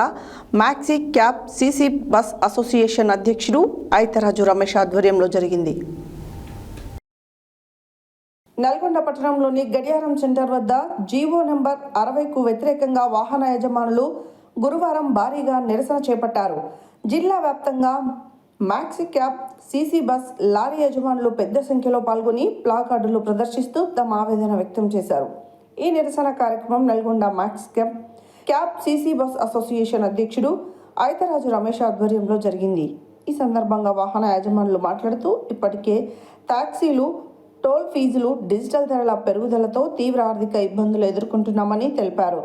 maxi cab, CC bus association అధ్యక్షుడు ఐతరాజు రమేష్ ఆధ్వర్యంలో జరిగింది. నల్గొండ పట్టణంలోని గడియారం సెంటర్ వద్ద జియో నెంబర్ 60కు వ్యతిరేకంగా వాహన యజమానులు గురువారం భారీగా నిరసన చేపట్టారు. జిల్లా వ్యాప్తంగా maxi cab, CC bus, lorry యజమానులు పెద్ద సంఖ్యలో పాల్గొని ప్లాకార్డులు ప్రదర్శిస్తూ తమ ఆవేదన వ్యక్తం చేశారు. ఈ నిరసన కార్యక్రమం Nalgonda maxi cab, CC bus association అధ్యక్షుడు ఐతరాజు రమేష్ ఆధ్వర్యంలో జరిగింది. ఈ సందర్భంగా వాహన యజమానులు మాట్లాడుతూ ఇప్పటికే టాక్సీలు, టోల్ ఫీజులు, డిజిటల్ ధరల పెరుగుదలతో తీవ్ర ఆర్థిక ఇబ్బందులు ఎదుర్కొంటున్నామని తెలిపారు.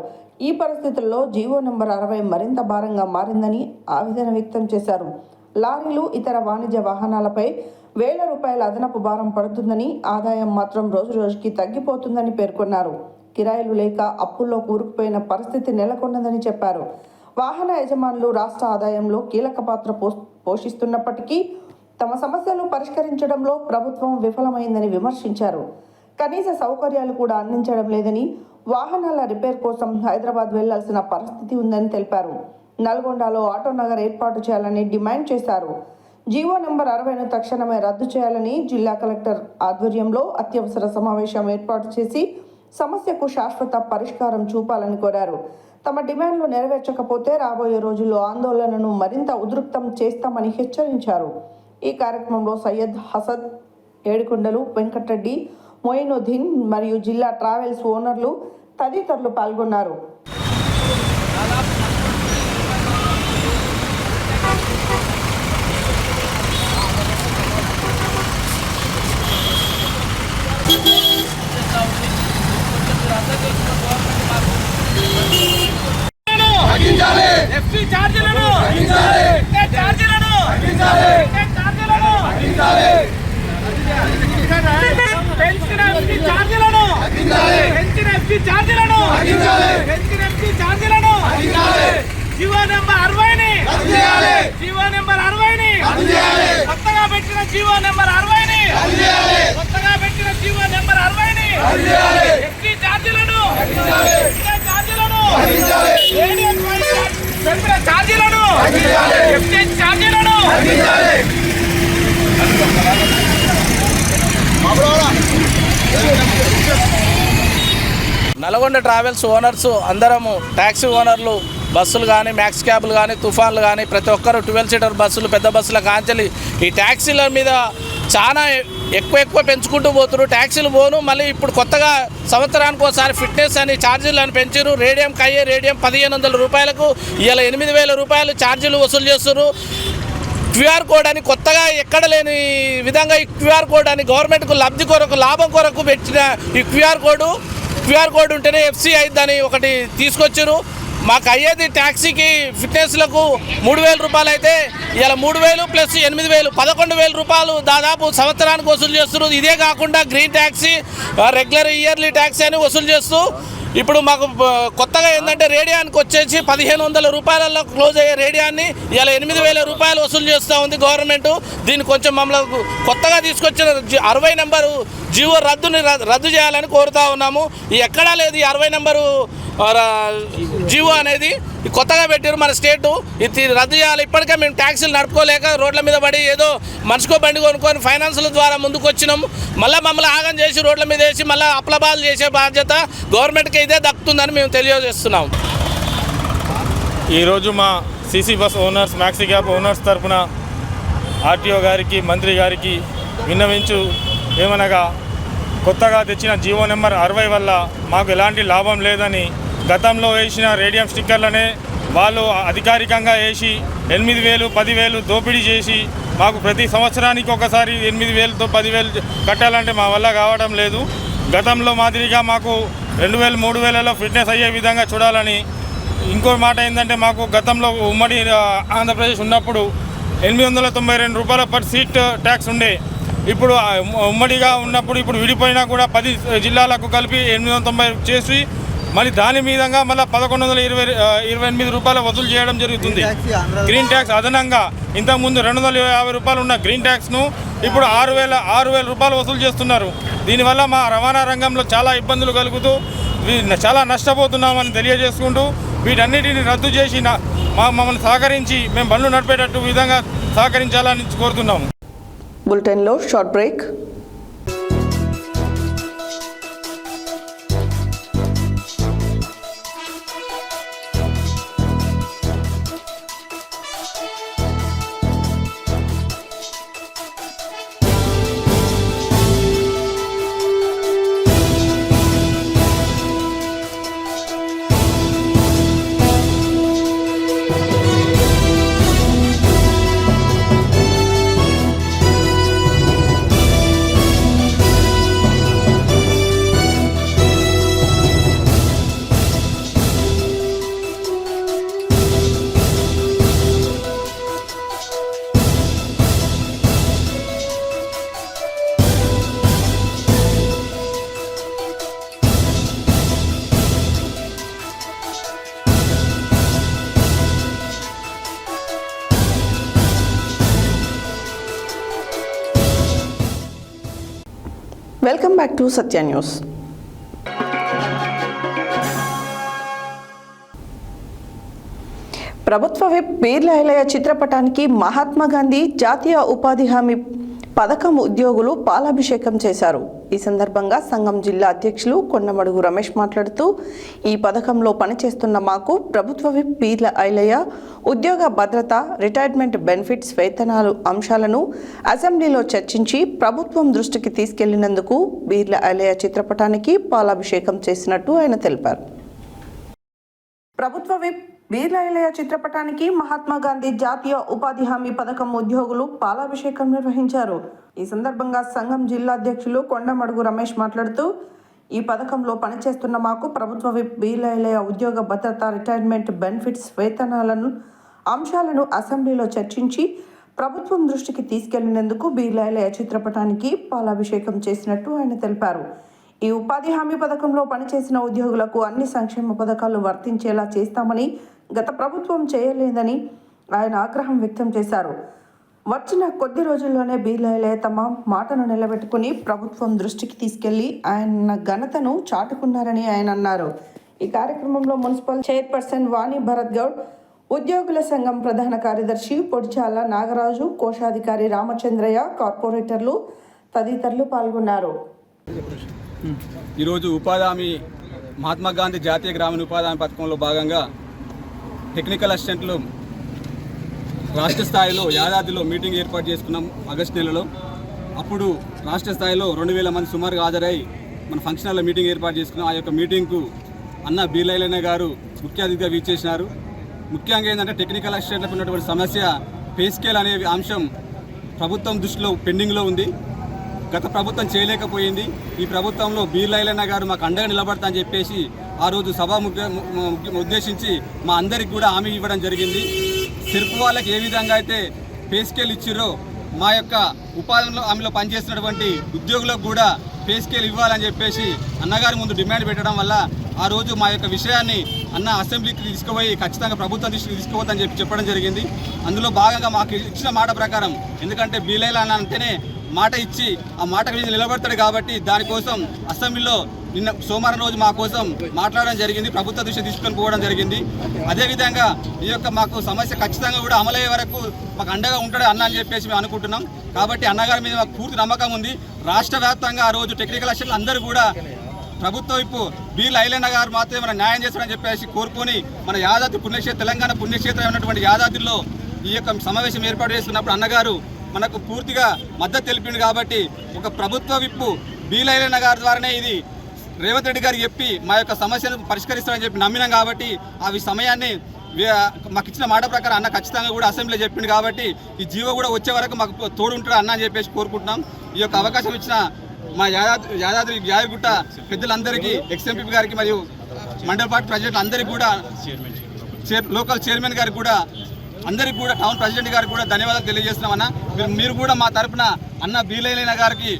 ఈ పరిస్థితుల్లో జియో నెంబర్ 60 మరింత భారంగా మారిందని ఆవేదన వ్యక్తం చేశారు. లారీలు ఇతర వాణిజ్య వాహనాలపై వేల రూపాయల అదనపు భారం పడుతుందని, ఆదాయం మాత్రం రోజురోజుకి తగ్గిపోతుందని పేర్కొన్నారు. కిరాయిలు లేక అప్పుల్లో కూరుకుపోయిన పరిస్థితి నెలకొన్నదని చెప్పారు. వాహన యజమానులు రాష్ట్ర ఆదాయంలో కీలక పాత్ర పోషిస్తున్నప్పటికీ తమ సమస్యలు పరిష్కరించడంలో ప్రభుత్వం విఫలమైందని విమర్శించారు. కనీస సౌకర్యాలు కూడా అందించడం లేదని, వాహనాల రిపేర్ కోసం హైదరాబాద్ వెళ్లాల్సిన పరిస్థితి ఉందని తెలిపారు. నల్గొండలో ఆటో నగర్ ఏర్పాటు చేయాలని డిమాండ్ చేశారు. జీవో నెంబర్ 60ను తక్షణమే రద్దు చేయాలని జిల్లా కలెక్టర్ ఆధ్వర్యంలో అత్యవసర సమావేశం ఏర్పాటు చేసి సమస్యకు శాశ్వత పరిష్కారం చూపాలని కోరారు. తమ డిమాండ్లు నెరవేర్చకపోతే రాబోయే రోజుల్లో ఆందోళనను మరింత ఉధృతం చేస్తామని హెచ్చరించారు. ఈ కార్యక్రమంలో సయ్యద్ హసద్, ఏడుకొండలు వెంకటరెడ్డి, మొయినుద్దీన్ మరియు జిల్లా ట్రావెల్స్ ఓనర్లు తదితరులు పాల్గొన్నారు. జీవో నెంబర్ 60ని జీవో నెంబర్ 60ని కొత్తగా పెట్టిన జీవో నెంబర్ 60ని కొత్తగా పెట్టిన జీవో నెంబర్ 60ని ఎస్టీ ఛార్జీలను పెంపిన ఛార్జీలను ఎస్టీ ఛార్జీలను నల్గొండ ట్రావెల్స్ ఓనర్స్ అందరము ట్యాక్సీ ఓనర్లు బస్సులు కానీ మ్యాక్స్ క్యాబ్లు కానీ తుఫాన్లు కానీ ప్రతి ఒక్కరు 12 సీటర్ బస్సులు పెద్ద బస్సుల కాంచెలి ఈ ట్యాక్సీల మీద చాలా ఎక్కువ పెంచుకుంటూ పోతున్నారు. ట్యాక్సీలు పోను మళ్ళీ ఇప్పుడు కొత్తగా సంవత్సరానికి ఒకసారి ఫిట్నెస్ అని ఛార్జీలు అని పెంచారు. రేడియంకి అయ్యే రేడియం 1500 రూపాయలకు ఇలా 8000 రూపాయలు ఛార్జీలు వసూలు చేస్తున్నారు. క్యూఆర్ కోడ్ అని కొత్తగా ఎక్కడ లేని విధంగా ఈ క్యూఆర్ కోడ్ అని గవర్నమెంట్కు లబ్ధి కొరకు లాభం కొరకు పెట్టిన ఈ క్యూఆర్ కోడ్ ఉంటేనే ఎఫ్సీ అయిద్దని ఒకటి తీసుకొచ్చారు. మాకు అయ్యేది ట్యాక్సీకి ఫిట్నెస్లకు 3000 రూపాయలు అయితే ఇలా 3000 ప్లస్ 8000 11,000 రూపాయలు దాదాపు సంవత్సరానికి వసూలు చేస్తున్నారు. ఇదే కాకుండా green taxi, regular yearly taxi అని వసూలు చేస్తూ ఇప్పుడు మాకు కొత్తగా ఏంటంటే రేడియానికి వచ్చేసి 1500 రూపాయలలో క్లోజ్ అయ్యే రేడియాన్ని ఇలా 8000 రూపాయలు వసూలు చేస్తూ ఉంది గవర్నమెంట్. దీన్ని కొంచెం మమ్మల్ని కొత్తగా తీసుకొచ్చిన 60 నెంబరు జీవో రద్దు చేయాలని కోరుతా ఉన్నాము. ఎక్కడా లేదు ఈ 60 నెంబరు జీవో అనేది కొత్తగా పెట్టారు మన స్టేటు. ఇది రద్దు చేయాలి. ఇప్పటికే మేము ట్యాక్సీలు నడుపుకోలేక రోడ్ల మీద పడి ఏదో మనిషికో బండి కొనుక్కొని ఫైనాన్సుల ద్వారా ముందుకు వచ్చినాము. మళ్ళీ మమ్మల్ని ఆగం చేసి రోడ్ల మీద వేసి మళ్ళీ అప్లబాలు చేసే బాధ్యత గవర్నమెంట్కి ఇదే దక్కుతుందని మేము తెలియజేస్తున్నాం. ఈరోజు మా CC bus owners, maxi cab owners తరఫున ఆర్టీఓ గారికి, మంత్రి గారికి విన్నవించు ఏమనగా కొత్తగా తెచ్చిన జీవో నెంబర్ 60 వల్ల మాకు ఎలాంటి లాభం లేదని, గతంలో వేసిన రేడియం స్టిక్కర్లనే వాళ్ళు అధికారికంగా వేసి 8000, 10,000 దోపిడీ చేసి మాకు ప్రతి సంవత్సరానికి ఒకసారి 8,000తో 10,000 కట్టాలంటే మా వల్ల కావడం లేదు. గతంలో మాదిరిగా మాకు 2,000, 3,000లో ఫిట్నెస్ అయ్యే విధంగా చూడాలని. ఇంకో మాట ఏంటంటే మాకు గతంలో ఉమ్మడి ఆంధ్రప్రదేశ్ ఉన్నప్పుడు 892 రూపాయల పర్ సీట్ ట్యాక్స్ ఉండే. ఇప్పుడు ఉమ్మడిగా ఉన్నప్పుడు ఇప్పుడు విడిపోయినా కూడా 10 జిల్లాలకు కలిపి 890 చేసి మళ్ళీ దాని మీదంగా మళ్ళీ 1128 రూపాయలు వసూలు చేయడం జరుగుతుంది. గ్రీన్ ట్యాక్స్ అదనంగా ఇంతకుముందు 250 రూపాయలు ఉన్న గ్రీన్ ట్యాక్స్ను ఇప్పుడు 6,000 రూపాయలు వసూలు చేస్తున్నారు. దీనివల్ల మా రవాణా రంగంలో చాలా ఇబ్బందులు కలుగుతూ చాలా నష్టపోతున్నామని తెలియజేసుకుంటూ వీటన్నిటిని రద్దు చేసి మమ్మల్ని సహకరించి మేము బండ్లు నడిపేటట్టు విధంగా సహకరించాలని కోరుతున్నాము. బులెటిన్లో short break. Welcome back to Satya news. ప్రభుత్వ విప్ బీర్ల ఐలయ్య చిత్రపటానికి మహాత్మా గాంధీ జాతీయ ఉపాధి హామీ పథకం ఉద్యోగులు పాలాభిషేకం చేశారు. ఈ సందర్భంగా సంఘం జిల్లా అధ్యక్షులు కొండమడుగు రమేష్ మాట్లాడుతూ, ఈ పథకంలో పనిచేస్తున్న మాకు ప్రభుత్వ విప్ బీర్ల ఐలయ్య ఉద్యోగ భద్రత, రిటైర్మెంట్ బెనిఫిట్స్, వేతనాలు అంశాలను అసెంబ్లీలో చర్చించి ప్రభుత్వం దృష్టికి తీసుకెళ్లినందుకు బీర్ల ఐలయ్య చిత్రపటానికి పాలాభిషేకం చేసినట్టు ఆయన తెలిపారు. ప్రభుత్వ విప్ బీర్ల ఐలయ్య చిత్రపటానికి మహాత్మా గాంధీ జాతీయ ఉపాధి హామీ పథకం ఉద్యోగులు పాలాభిషేకం నిర్వహించారు. ఈ సందర్భంగా సంఘం జిల్లా అధ్యక్షులు కొండమడుగు రమేష్ మాట్లాడుతూ, ఈ పథకంలో పనిచేస్తున్న మాకు ప్రభుత్వ విప్ బీర్ల ఐలయ్య ఉద్యోగ భద్రత, రిటైర్మెంట్ బెనిఫిట్స్, వేతనాలను అంశాలను అసెంబ్లీలో చర్చించి ప్రభుత్వం దృష్టికి తీసుకెళ్లినందుకు బీర్ల ఐలయ్య చిత్రపటానికి పాలాభిషేకం చేసినట్టు ఆయన తెలిపారు. ఈ ఉపాధి హామీ పథకంలో పనిచేసిన ఉద్యోగులకు అన్ని సంక్షేమ పథకాలు వర్తించేలా చేస్తామని గత ప్రభుత్వం చేయలేదని ఆయన ఆగ్రహం వ్యక్తం చేశారు. వచ్చిన కొద్ది రోజుల్లోనే బీర్ల ఐలయ్య తమ మాటను నిలబెట్టుకుని ప్రభుత్వం దృష్టికి తీసుకెళ్లి ఆయన ఘనతను చాటుకున్నారని ఆయన అన్నారు. ఈ కార్యక్రమంలో మున్సిపల్ చైర్పర్సన్ వాణి భరత్ గౌడ్, ఉద్యోగుల సంఘం ప్రధాన కార్యదర్శి పొడిచాల నాగరాజు, కోశాధికారి రామచంద్రయ్య, కార్పొరేటర్లు తదితరులు పాల్గొన్నారు. ఈరోజు ఉపాధి హామీ మహాత్మా గాంధీ జాతీయ గ్రామీణ ఉపాధి హామీ పథకంలో భాగంగా టెక్నికల్ అసిస్టెంట్లు రాష్ట్ర స్థాయిలో యాదాద్రిలో మీటింగ్ ఏర్పాటు చేసుకున్నాం ఆగస్టు నెలలో. అప్పుడు రాష్ట్ర స్థాయిలో 2000 మంది సుమారుగా హాజరై మన ఫంక్షన్ హాల్లో మీటింగ్ ఏర్పాటు చేసుకున్నాం. ఆ యొక్క మీటింగ్కు అన్న బీర్ల ఐలయ్య గారు ముఖ్య అతిథిగా వీచేసినారు. ముఖ్యంగా ఏంటంటే టెక్నికల్ అసిస్టెంట్లకు ఉన్నటువంటి సమస్య పే స్కేల్ అనే అంశం ప్రభుత్వం దృష్టిలో పెండింగ్లో ఉంది. గత ప్రభుత్వం చేయలేకపోయింది. ఈ ప్రభుత్వంలో బీర్ల ఐలయ్య గారు మాకు అండగా నిలబడతా అని చెప్పేసి ఆ రోజు సభ ఉద్దేశించి మా అందరికి కూడా హామీ ఇవ్వడం జరిగింది. సిర్పు వాళ్ళకి ఏ విధంగా అయితే పే స్కేల్ ఇచ్చిరో మా యొక్క ఉపాధిలో హామీలో పనిచేస్తున్నటువంటి ఉద్యోగులకు కూడా పే స్కేల్ ఇవ్వాలని చెప్పేసి అన్నగారి ముందు డిమాండ్ పెట్టడం వల్ల ఆ రోజు మా యొక్క విషయాన్ని అన్న అసెంబ్లీకి తీసుకుపోయి ఖచ్చితంగా ప్రభుత్వం దృష్టికి తీసుకుపోతుందని చెప్పడం జరిగింది. అందులో భాగంగా మాకు ఇచ్చిన మాట ప్రకారం, ఎందుకంటే బీర్ల ఐలయ్య అంటేనే మాట ఇచ్చి ఆ మాట మీద నిలబడతాడు కాబట్టి దానికోసం అసెంబ్లీలో నిన్న సోమవారం రోజు మా కోసం మాట్లాడడం జరిగింది, ప్రభుత్వ దృష్టి తీసుకొని పోవడం జరిగింది. అదేవిధంగా ఈ యొక్క మాకు సమస్య ఖచ్చితంగా కూడా అమలయ్యే వరకు మాకు అండగా ఉంటాడు అన్న అని చెప్పేసి మేము అనుకుంటున్నాం. కాబట్టి అన్నగారి మీద మాకు పూర్తి నమ్మకం ఉంది. రాష్ట్ర వ్యాప్తంగా ఆ రోజు టెక్నికల్ అసిస్టెంట్లు అందరూ కూడా ప్రభుత్వం వైపు బీర్ల ఐలయ్య గారు మాత్రమే మన న్యాయం చేస్తారని చెప్పేసి కోరుకొని మన యాదాద్రి పుణ్యక్షేత్రం, తెలంగాణ పుణ్యక్షేత్రం అయినటువంటి యాదాద్రిలో ఈ యొక్క సమావేశం ఏర్పాటు చేసుకున్నప్పుడు అన్నగారు మనకు పూర్తిగా మద్దతు తెలిపింది. కాబట్టి ఒక ప్రభుత్వ విప్పు బీర్ల ఐలయ్య గారి ద్వారానే ఇది రేవంత్ రెడ్డి గారికి చెప్పి మా యొక్క సమస్యను పరిష్కరిస్తామని చెప్పి నమ్మినాం. కాబట్టి అవి సమయాన్ని మాకు ఇచ్చిన మాట ప్రకారం అన్న ఖచ్చితంగా కూడా అసెంబ్లీలో చెప్పింది. కాబట్టి ఈ జీవో కూడా వచ్చే వరకు మాకు తోడు ఉంటాడు అన్న అని చెప్పేసి కోరుకుంటున్నాం. ఈ యొక్క అవకాశం ఇచ్చిన మా యాదాద్రి యాదగిరిగుట్ట పెద్దలందరికీ, ఎక్స్ఎంపీ గారికి మరియు మండల పార్టీ ప్రెసిడెంట్ అందరికీ కూడా, లోకల్ చైర్మన్ గారికి కూడా, అందరికీ కూడా, టౌన్ ప్రెసిడెంట్ గారికి కూడా ధన్యవాదాలు తెలియజేస్తున్నామన్నా. మీరు కూడా మా తరఫున అన్న బీర్ల ఐలయ్య గారికి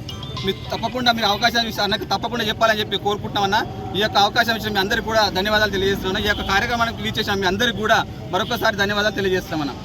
తప్పకుండా మీరు అవకాశం ఇస్తే అన్నకు తప్పకుండా చెప్పాలని చెప్పి కోరుకుంటున్నామన్నా. ఈ యొక్క అవకాశం ఇచ్చిన మీ అందరికీ కూడా ధన్యవాదాలు తెలియజేస్తున్నాను. ఈ యొక్క కార్యక్రమానికి వీచేసిన మీ అందరికీ కూడా మరొకసారి ధన్యవాదాలు తెలియజేస్తామన్నా.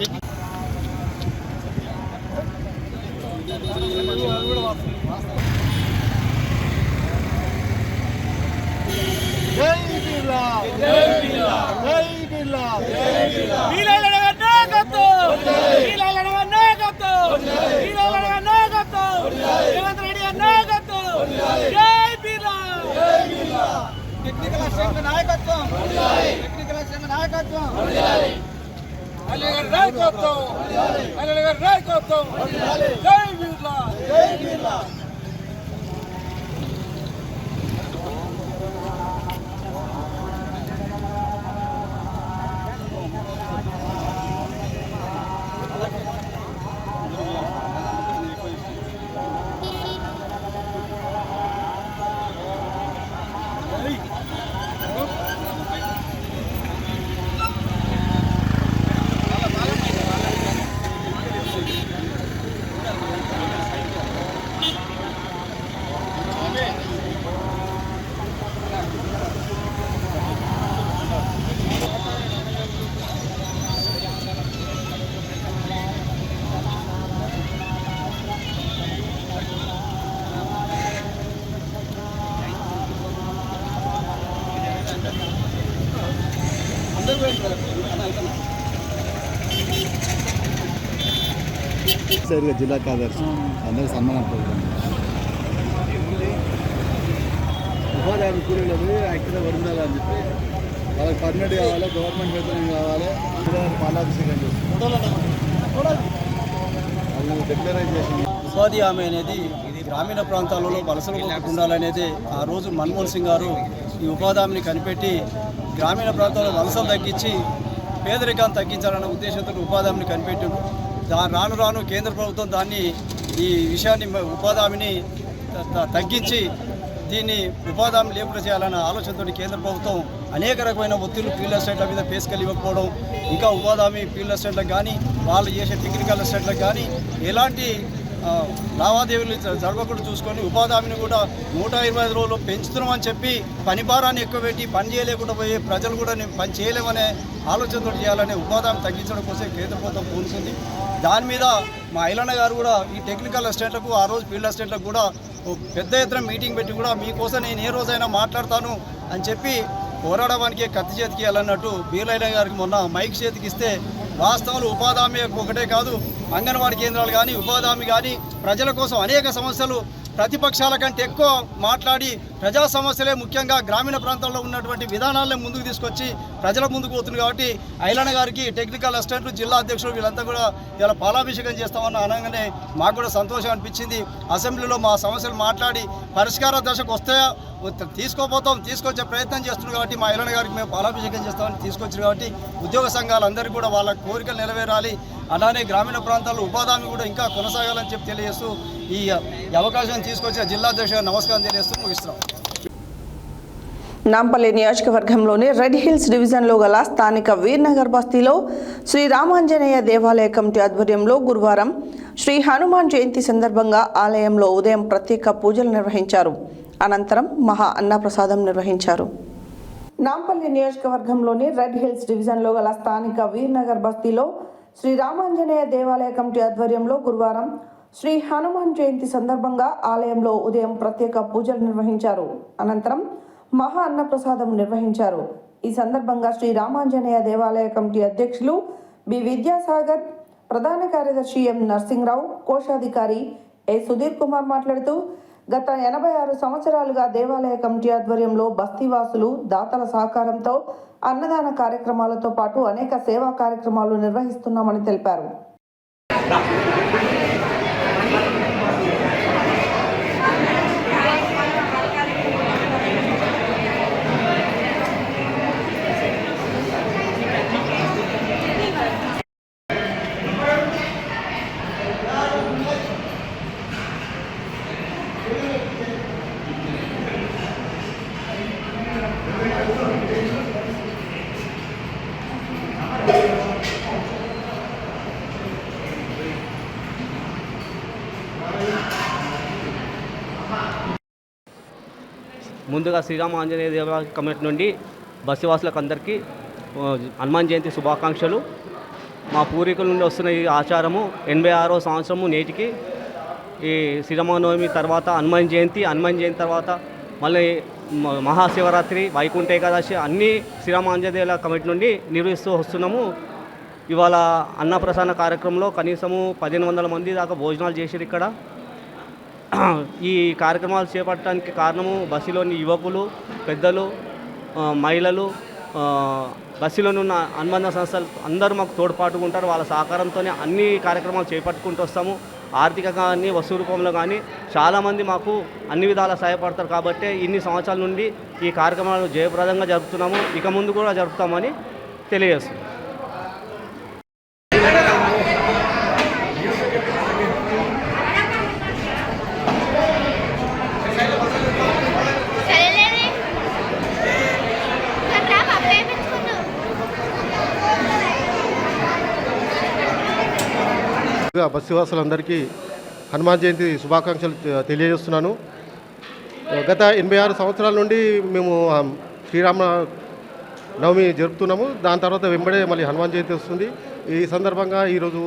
జిల్లా కార్యదర్శి అందరూ సన్మానం ప్రోగ్రాం ఉపాధి హామీ కూలీలకు యాక్టివ్గా వరించాలని చెప్పి వాళ్ళకి పర్మనెంట్ కావాలి, గవర్నమెంట్ వేతనం కావాలి, పాలాభిషేకం చేస్తున్నారు. ఉపాధి హామీ అనేది ఇది గ్రామీణ ప్రాంతాలలో వలసలకు ఉండాలనేది ఆ రోజు మన్మోహన్ సింగ్ గారు ఈ ఉపాధి హామీని కనిపెట్టి గ్రామీణ ప్రాంతాల్లో వలసలు తగ్గించి పేదరికాన్ని తగ్గించాలన్న ఉద్దేశంతో ఉపాధి హామీని కనిపెట్టారు. రాను రాను కేంద్ర ప్రభుత్వం దాన్ని ఈ విషయాన్ని ఉపాధి హామీని తగ్గించి దీన్ని ఉపాధి హామీ లేకుండా చేయాలన్న ఆలోచనతో కేంద్ర ప్రభుత్వం అనేక రకమైన ఒత్తిళ్లు ఫీల్డ్ ఎస్టేట్ల మీద పేసుకెళ్ళి ఇవ్వకపోవడం, ఇంకా ఉపాధి హామీ ఫీల్డ్ ఎస్టేట్లకు కానీ వాళ్ళు చేసే టెక్నికల్ ఎస్టేట్లకు కానీ ఎలాంటి లావాదేవీలు జరగకుండా చూసుకొని ఉపాధి హామీని కూడా 125 రోజులు పెంచుతున్నామని చెప్పి పని భారాన్ని ఎక్కువ పెట్టి పని చేయలేకుండా పోయే ప్రజలు కూడా పని చేయలేమనే ఆలోచనతో చేయాలనే ఉపాధి హామీ తగ్గించడం కోసం కేంద్ర ప్రభుత్వం పూనుకుంది. దాని మీద మా ఐలన్న గారు కూడా ఈ టెక్నికల్ అసిస్టెంట్లకు ఆ రోజు ఫీల్డ్ అసిస్టెంట్లకు కూడా పెద్ద ఎత్తున మీటింగ్ పెట్టి కూడా మీకోసం నేను ఏ రోజైనా మాట్లాడతాను అని చెప్పి పోరాడడానికి కత్తి చేతికి ఇవ్వాలన్నట్టు బీర్లైన గారికి మొన్న మైక్ చేతికి ఇస్తే వాస్తవంలో ఉపాధి హామీ ఒకటే కాదు, అంగన్వాడీ కేంద్రాలు కానీ ఉపాధి హామీ కానీ ప్రజల కోసం అనేక సమస్యలు ప్రతిపక్షాల కంటే ఎక్కువ మాట్లాడి ప్రజా సమస్యలే ముఖ్యంగా గ్రామీణ ప్రాంతాల్లో ఉన్నటువంటి విధానాలను ముందుకు తీసుకొచ్చి ప్రజల ముందుకు పోతుంది. కాబట్టి ఐలన్న గారికి టెక్నికల్ అసిస్టెంట్లు జిల్లా అధ్యక్షులు వీళ్ళంతా కూడా ఇలా పాలాభిషేకం చేస్తామని అనగానే మాకు కూడా సంతోషం అనిపించింది. అసెంబ్లీలో మా సమస్యలు మాట్లాడి పరిష్కార దశకు వస్తాయా తీసుకొచ్చే ప్రయత్నం చేస్తున్నారు. కాబట్టి మా ఐలన్న గారికి మేము పాలాభిషేకం చేస్తామని తీసుకొచ్చారు. కాబట్టి ఉద్యోగ సంఘాలందరికీ కూడా వాళ్ళ కోరికలు నెరవేరాలి, అలానే గ్రామీణ ప్రాంతాల్లో ఉపాధి హామీ కూడా ఇంకా కొనసాగాలని చెప్పి తెలియజేస్తూ ఈ అవకాశం తీసుకొచ్చిన జిల్లా అధ్యక్షుడు నమస్కారం తెలియజేస్తూ ముగిస్తున్నాం. నాంపల్లి నియోజకవర్గంలోని రెడ్ హిల్స్ డివిజన్లో గల స్థానిక వీర్నగర్ బస్తీలో శ్రీ రామాంజనేయ దేవాలయ కమిటీ ఆధ్వర్యంలో గురువారం శ్రీ హనుమాన్ జయంతి సందర్భంగా ఆలయంలో ఉదయం ప్రత్యేక పూజలు నిర్వహించారు. అనంతరం మహా అన్నప్రసాదం నిర్వహించారు. నాంపల్లి నియోజకవర్గంలోని రెడ్ హిల్స్ డివిజన్లో గల స్థానిక వీర్నగర్ బస్తీలో శ్రీ రామాంజనేయ దేవాలయ కమిటీ ఆధ్వర్యంలో గురువారం శ్రీ హనుమాన్ జయంతి సందర్భంగా ఆలయంలో ఉదయం ప్రత్యేక పూజలు నిర్వహించారు. అనంతరం మహా అన్నప్రసాదం నిర్వహించారు. ఈ సందర్భంగా శ్రీ రామాంజనేయ దేవాలయ కమిటీ అధ్యక్షులు బి విద్యాసాగర్, ప్రధాన కార్యదర్శి ఎం నరసింహరావు, కోశాధికారి ఏ సుధీర్ కుమార్ మాట్లాడుతూ గత 86 సంవత్సరాలుగా దేవాలయ కమిటీ ఆధ్వర్యంలో బస్తీవాసులు దాతల సహకారంతో అన్నదాన కార్యక్రమాలతో పాటు అనేక సేవా కార్యక్రమాలు నిర్వహిస్తున్నామని తెలిపారు. ముందుగా శ్రీరామ ఆంజనేయ దేవాలయ కమిటీ నుండి బస్సువాసులకు అందరికీ హనుమాన్ జయంతి శుభాకాంక్షలు. మా పూర్వీకుల నుండి వస్తున్న ఈ ఆచారము 86వ సంవత్సరము నేటికి ఈ శ్రీరామనవమి తర్వాత హనుమాన్ జయంతి తర్వాత మళ్ళీ మహాశివరాత్రి, వైకుంఠ ఏకాదశి అన్నీ శ్రీరామ ఆంజనేయ దేవాలయ కమిటీ నుండి నిర్వహిస్తూ వస్తున్నాము. ఇవాళ అన్నప్రసాద కార్యక్రమంలో కనీసము 1500 మంది దాకా భోజనాలు చేశారు. ఇక్కడ ఈ కార్యక్రమాలు చేపట్టడానికి కారణము బస్సులోని యువకులు, పెద్దలు, మహిళలు, బస్సులోని ఉన్న అనుబంధ సంస్థలు అందరూ మాకు తోడ్పాటుగా ఉంటారు. వాళ్ళ సహకారంతోనే అన్ని కార్యక్రమాలు చేపట్టుకుంటూ వస్తాము. ఆర్థికంగా కానీ వస్తు రూపంలో కానీ చాలామంది మాకు అన్ని విధాలా సహాయపడతారు. కాబట్టి ఇన్ని సంవత్సరాల నుండి ఈ కార్యక్రమాలు జయప్రదంగా జరుపుతున్నాము. ఇక ముందు కూడా జరుపుతామని తెలియజేస్తున్నాం. బస్సువాసులందరికీ హనుమాన్ జయంతి శుభాకాంక్షలు తెలియజేస్తున్నాను. గత 86 సంవత్సరాల నుండి మేము శ్రీరామ నవమి జరుపుతున్నాము. దాని తర్వాత వెంబడే మళ్ళీ హనుమాన్ జయంతి వస్తుంది. ఈ సందర్భంగా ఈరోజు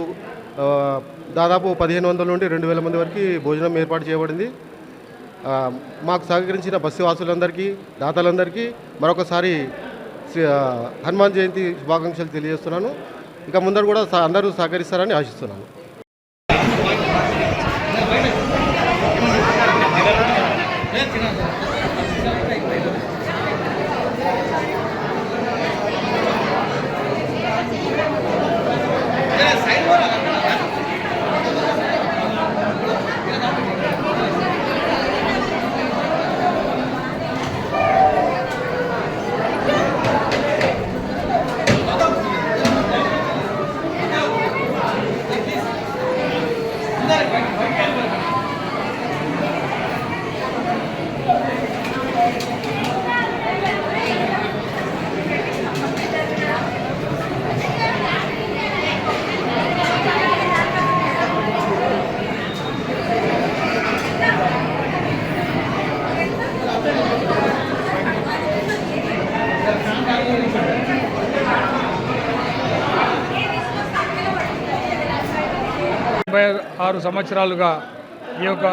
దాదాపు 1500 నుండి 2000 మంది వరకు భోజనం ఏర్పాటు చేయబడింది. మాకు సహకరించిన బస్సువాసులందరికీ, దాతలందరికీ మరొకసారి హనుమాన్ జయంతి శుభాకాంక్షలు తెలియజేస్తున్నాను. ఇంకా ముందర కూడా అందరూ సహకరిస్తారని ఆశిస్తున్నాను. ఆరు సంవత్సరాలుగా ఈ యొక్క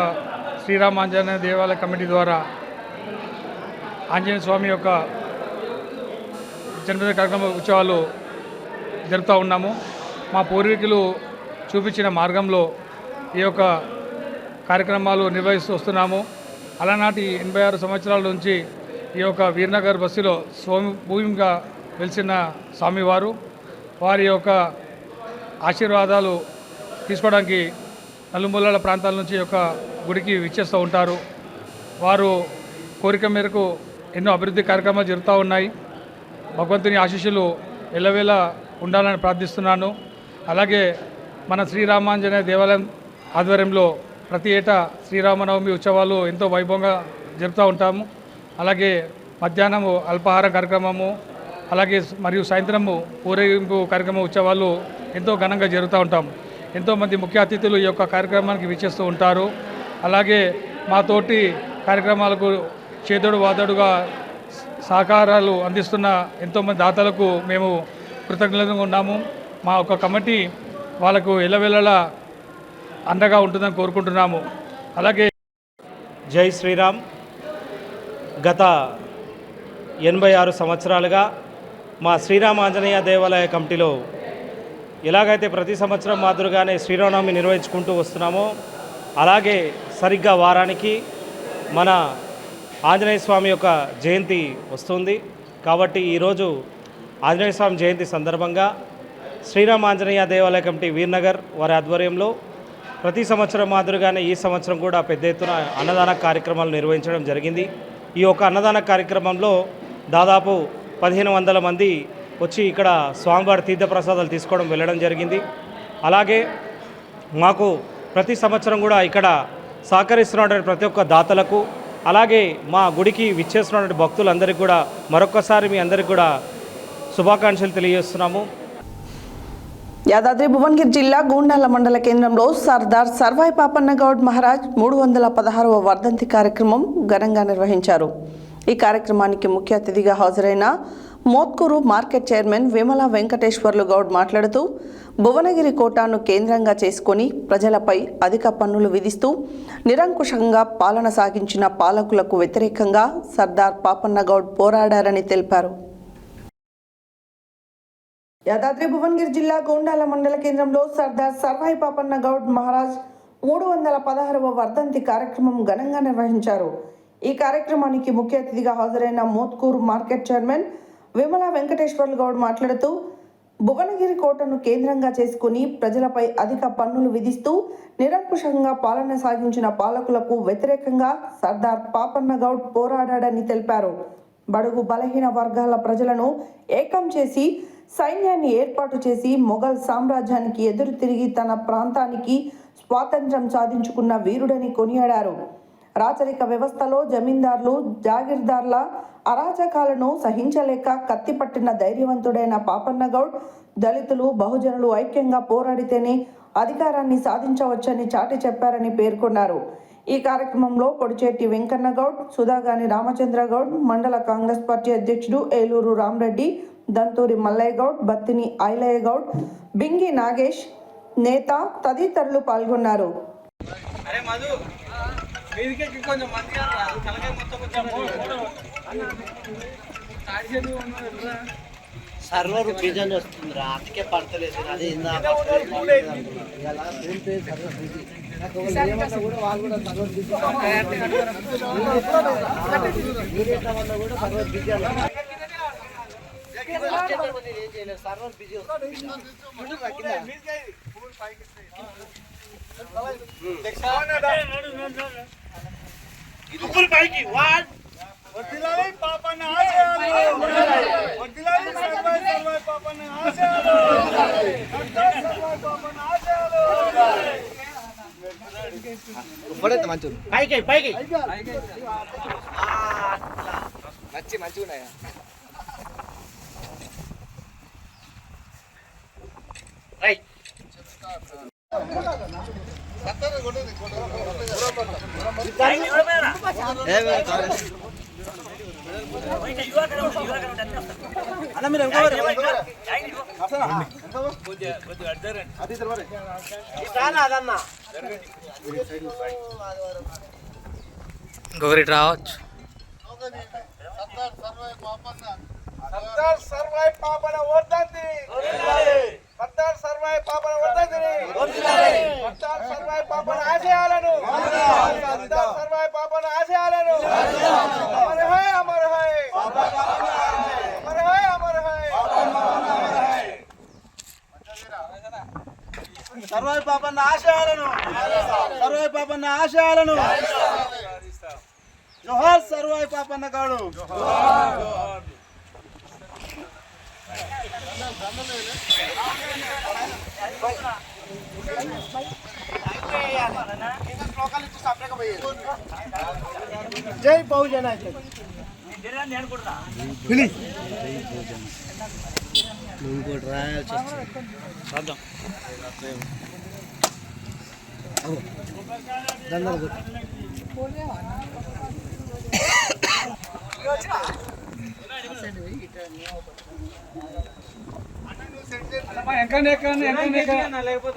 శ్రీరామ ఆంజనేయ దేవాలయ కమిటీ ద్వారా ఆంజనేయ స్వామి యొక్క జన్మదిన కార్యక్రమ ఉత్సవాలు జరుపుతూ ఉన్నాము. మా పూర్వీకులు చూపించిన మార్గంలో ఈ యొక్క కార్యక్రమాలు నిర్వహిస్తూ వస్తున్నాము. అలనాటి 86 సంవత్సరాల నుంచి ఈ యొక్క వీర్నగర్ బస్సులో భూమిగా వెలిసిన స్వామివారు వారి యొక్క ఆశీర్వాదాలు తీసుకోవడానికి నలుమూలల ప్రాంతాల నుంచి యొక్క గుడికి విచ్చేస్తూ ఉంటారు. వారు కోరిక మేరకు ఎన్నో అభివృద్ధి కార్యక్రమాలు జరుగుతూ ఉన్నాయి. భగవంతుని ఆశీస్సులు ఎల్లవేళ ఉండాలని ప్రార్థిస్తున్నాను. అలాగే మన శ్రీరామాంజనేయ దేవాలయం ఆధ్వర్యంలో ప్రతి ఏటా శ్రీరామనవమి ఉత్సవాలు ఎంతో వైభవంగా జరుపుతూ ఉంటాము. అలాగే మధ్యాహ్నము అల్పాహార కార్యక్రమము, అలాగే మరియు సాయంత్రము ఊరేగింపు కార్యక్రమం ఉత్సవాలు ఎంతో ఘనంగా జరుగుతూ ఉంటాము. ఎంతోమంది ముఖ్య అతిథులు ఈ యొక్క కార్యక్రమానికి విచ్చేస్తూ ఉంటారు. అలాగే మా తోటి కార్యక్రమాలకు చేదోడు వాదోడుగా సహకారాలు అందిస్తున్న ఎంతోమంది దాతలకు మేము కృతజ్ఞతగా ఉన్నాము. మా యొక్క కమిటీ వాళ్ళకు ఎల్లవేళలా అండగా ఉంటుందని కోరుకుంటున్నాము. అలాగే జై శ్రీరామ్. గత 86 సంవత్సరాలుగా మా శ్రీరామ ఆంజనేయ దేవాలయ కమిటీలో ఎలాగైతే ప్రతి సంవత్సరం మాదిరిగానే శ్రీరామనవమి నిర్వహించుకుంటూ వస్తున్నామో అలాగే సరిగ్గా వారానికి మన ఆంజనేయ స్వామి యొక్క జయంతి వస్తుంది. కాబట్టి ఈరోజు ఆంజనేయ స్వామి జయంతి సందర్భంగా శ్రీరామ ఆంజనేయ దేవాలయ కమిటీ వీర్నగర్ వారి ఆధ్వర్యంలో ప్రతి సంవత్సరం మాదిరిగానే ఈ సంవత్సరం కూడా పెద్ద ఎత్తున అన్నదాన కార్యక్రమాలు నిర్వహించడం జరిగింది. ఈ యొక్క అన్నదాన కార్యక్రమంలో దాదాపు 1500 మంది వచ్చి ఇక్కడ స్వామివారి తీర్థప్రసాదాలు తీసుకోవడం వెళ్ళడం జరిగింది. అలాగే మాకు ప్రతి సంవత్సరం కూడా ఇక్కడ సహకరిస్తున్నటువంటి ప్రతి ఒక్క దాతలకు, అలాగే మా గుడికి విచ్చేస్తున్నటువంటి భక్తులందరికీ కూడా మరొక్కసారి మీ అందరికీ కూడా శుభాకాంక్షలు తెలియజేస్తున్నాము. యాదాద్రి భువనగిరి జిల్లా గూండాల మండల కేంద్రంలో సర్దార్ సర్వాయి పాపన్న గౌడ్ మహారాజ్ 316వ వర్ధంతి కార్యక్రమం ఘనంగా నిర్వహించారు. ఈ కార్యక్రమానికి ముఖ్య అతిథిగా హాజరైన మోత్కూరు మార్కెట్ చైర్మన్ విమల వెంకటేశ్వర్లు గౌడ్ మాట్లాడుతూ భువనగిరి కోటను కేంద్రంగా చేసుకొని ప్రజలపై అధిక పన్నులు విధిస్తూ నిరంకుశంగా పాలన సాగించిన పాలకులకు వ్యతిరేకంగా సర్దార్ పాపన్న గౌడ్ పోరాడారని తెలిపారు. యాదాద్రి భువనగిరి జిల్లా గోండాల మండల కేంద్రంలో సర్దార్ సర్వాయి పాపన్న గౌడ్ మహారాజ్ 316వ వర్ధంతి కార్యక్రమం ఘనంగా నిర్వహించారు. ఈ కార్యక్రమానికి ముఖ్య అతిథిగా హాజరైన మోత్కూరు మార్కెట్ చైర్మన్ విమల వెంకటేశ్వర్లు గౌడ్ మాట్లాడుతూ భువనగిరి కోటను కేంద్రంగా చేసుకుని ప్రజలపై అధిక పన్నులు విధిస్తూ నిరంకుశంగా పాలన సాగించిన పాలకులకు వ్యతిరేకంగా సర్దార్ పాపన్న గౌడ్ పోరాడాడని తెలిపారు. బడుగు బలహీన వర్గాల ప్రజలను ఏకం చేసి సైన్యాన్ని ఏర్పాటు చేసి మొఘల్ సామ్రాజ్యానికి ఎదురు తిరిగి తన ప్రాంతానికి స్వాతంత్ర్యం సాధించుకున్న వీరుడని కొనియాడారు. రాచరిక వ్యవస్థలో జమీందార్లు జాగీర్దార్ల అరాచకాలను సహించలేక కత్తిపట్టిన ధైర్యవంతుడైన పాపన్న గౌడ్ దళితులు బహుజనులు ఐక్యంగా పోరాడితేనే అధికారాన్ని సాధించవచ్చని చాటి చెప్పారని పేర్కొన్నారు. ఈ కార్యక్రమంలో పొడిచేటి వెంకన్న గౌడ్, సుధాగాని రామచంద్ర గౌడ్, మండల కాంగ్రెస్ పార్టీ అధ్యక్షుడు ఏలూరు రామరెడ్డి, దంతూరి మల్లయ్య గౌడ్, బత్తిని ఐలయ్య గౌడ్, బింగి నాగేష్, నేత తదితరులు పాల్గొన్నారు. సర్వర్ బిజీ వస్తుంది రా, అందుకే పడతలేదు. అదే సర్వర్ బిజీ పైకి వాట్ వదిలాలి పాపన్న ఆశయాలు, వదిలాలి సర్వై సర్వై పాపన్న ఆశయాలు, సర్వై పాపన్న ఆశయాలు. పడేత మంచి పైకి పైకి మంచి ఉన్నాయా? రైట్ ఇంకొకరి రావచ్చు. సర్దార్ సర్వై పాపన వర్ధంతి, సర్దార్ సర్వై పాపన వర్ధంతి, సర్దార్ సర్వై పాపన ఆశయాలను, సర్దార్ సర్వై పాపన ఆశయాలను. Amar high Amar high Amar high Amar high. Sarvai Papanna ఆశయాలను, సర్వై పాపన్న ఆశయాలను. జోహార్ సర్వై పాపన్న గాడు. జై బహుజన. ఇంకోటి రాయాల్సి వస్తుంది.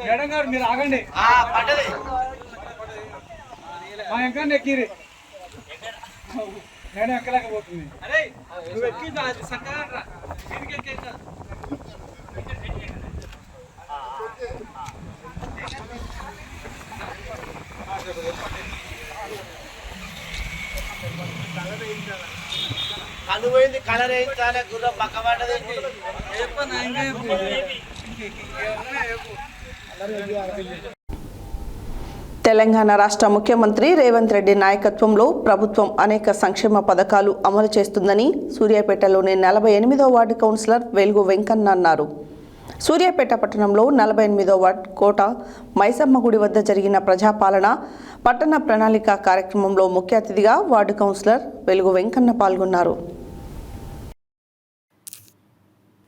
మేడం గారు మీరు ఆగండి, మా ఎంకన్నా ఎక్కిరి, మేడం ఎక్కలేకపోతుంది. నువ్వు ఎక్కిందా చక్కగా అనుపోయింది. కలర్ వేయించాలి, గుర్రం పక్క పడ్డది. తెలంగాణ రాష్ట్ర ముఖ్యమంత్రి రేవంత్ రెడ్డి నాయకత్వంలో ప్రభుత్వం అనేక సంక్షేమ పథకాలు అమలు చేస్తుందని సూర్యాపేటలోని 48వ వార్డు కౌన్సిలర్ వెలుగు వెంకన్న అన్నారు. సూర్యాపేట పట్టణంలో 48వ వార్డు కోట మైసమ్మ గుడి వద్ద జరిగిన ప్రజాపాలన పట్టణ ప్రణాళిక కార్యక్రమంలో ముఖ్య అతిథిగా వార్డు కౌన్సిలర్ వెలుగు వెంకన్న పాల్గొన్నారు.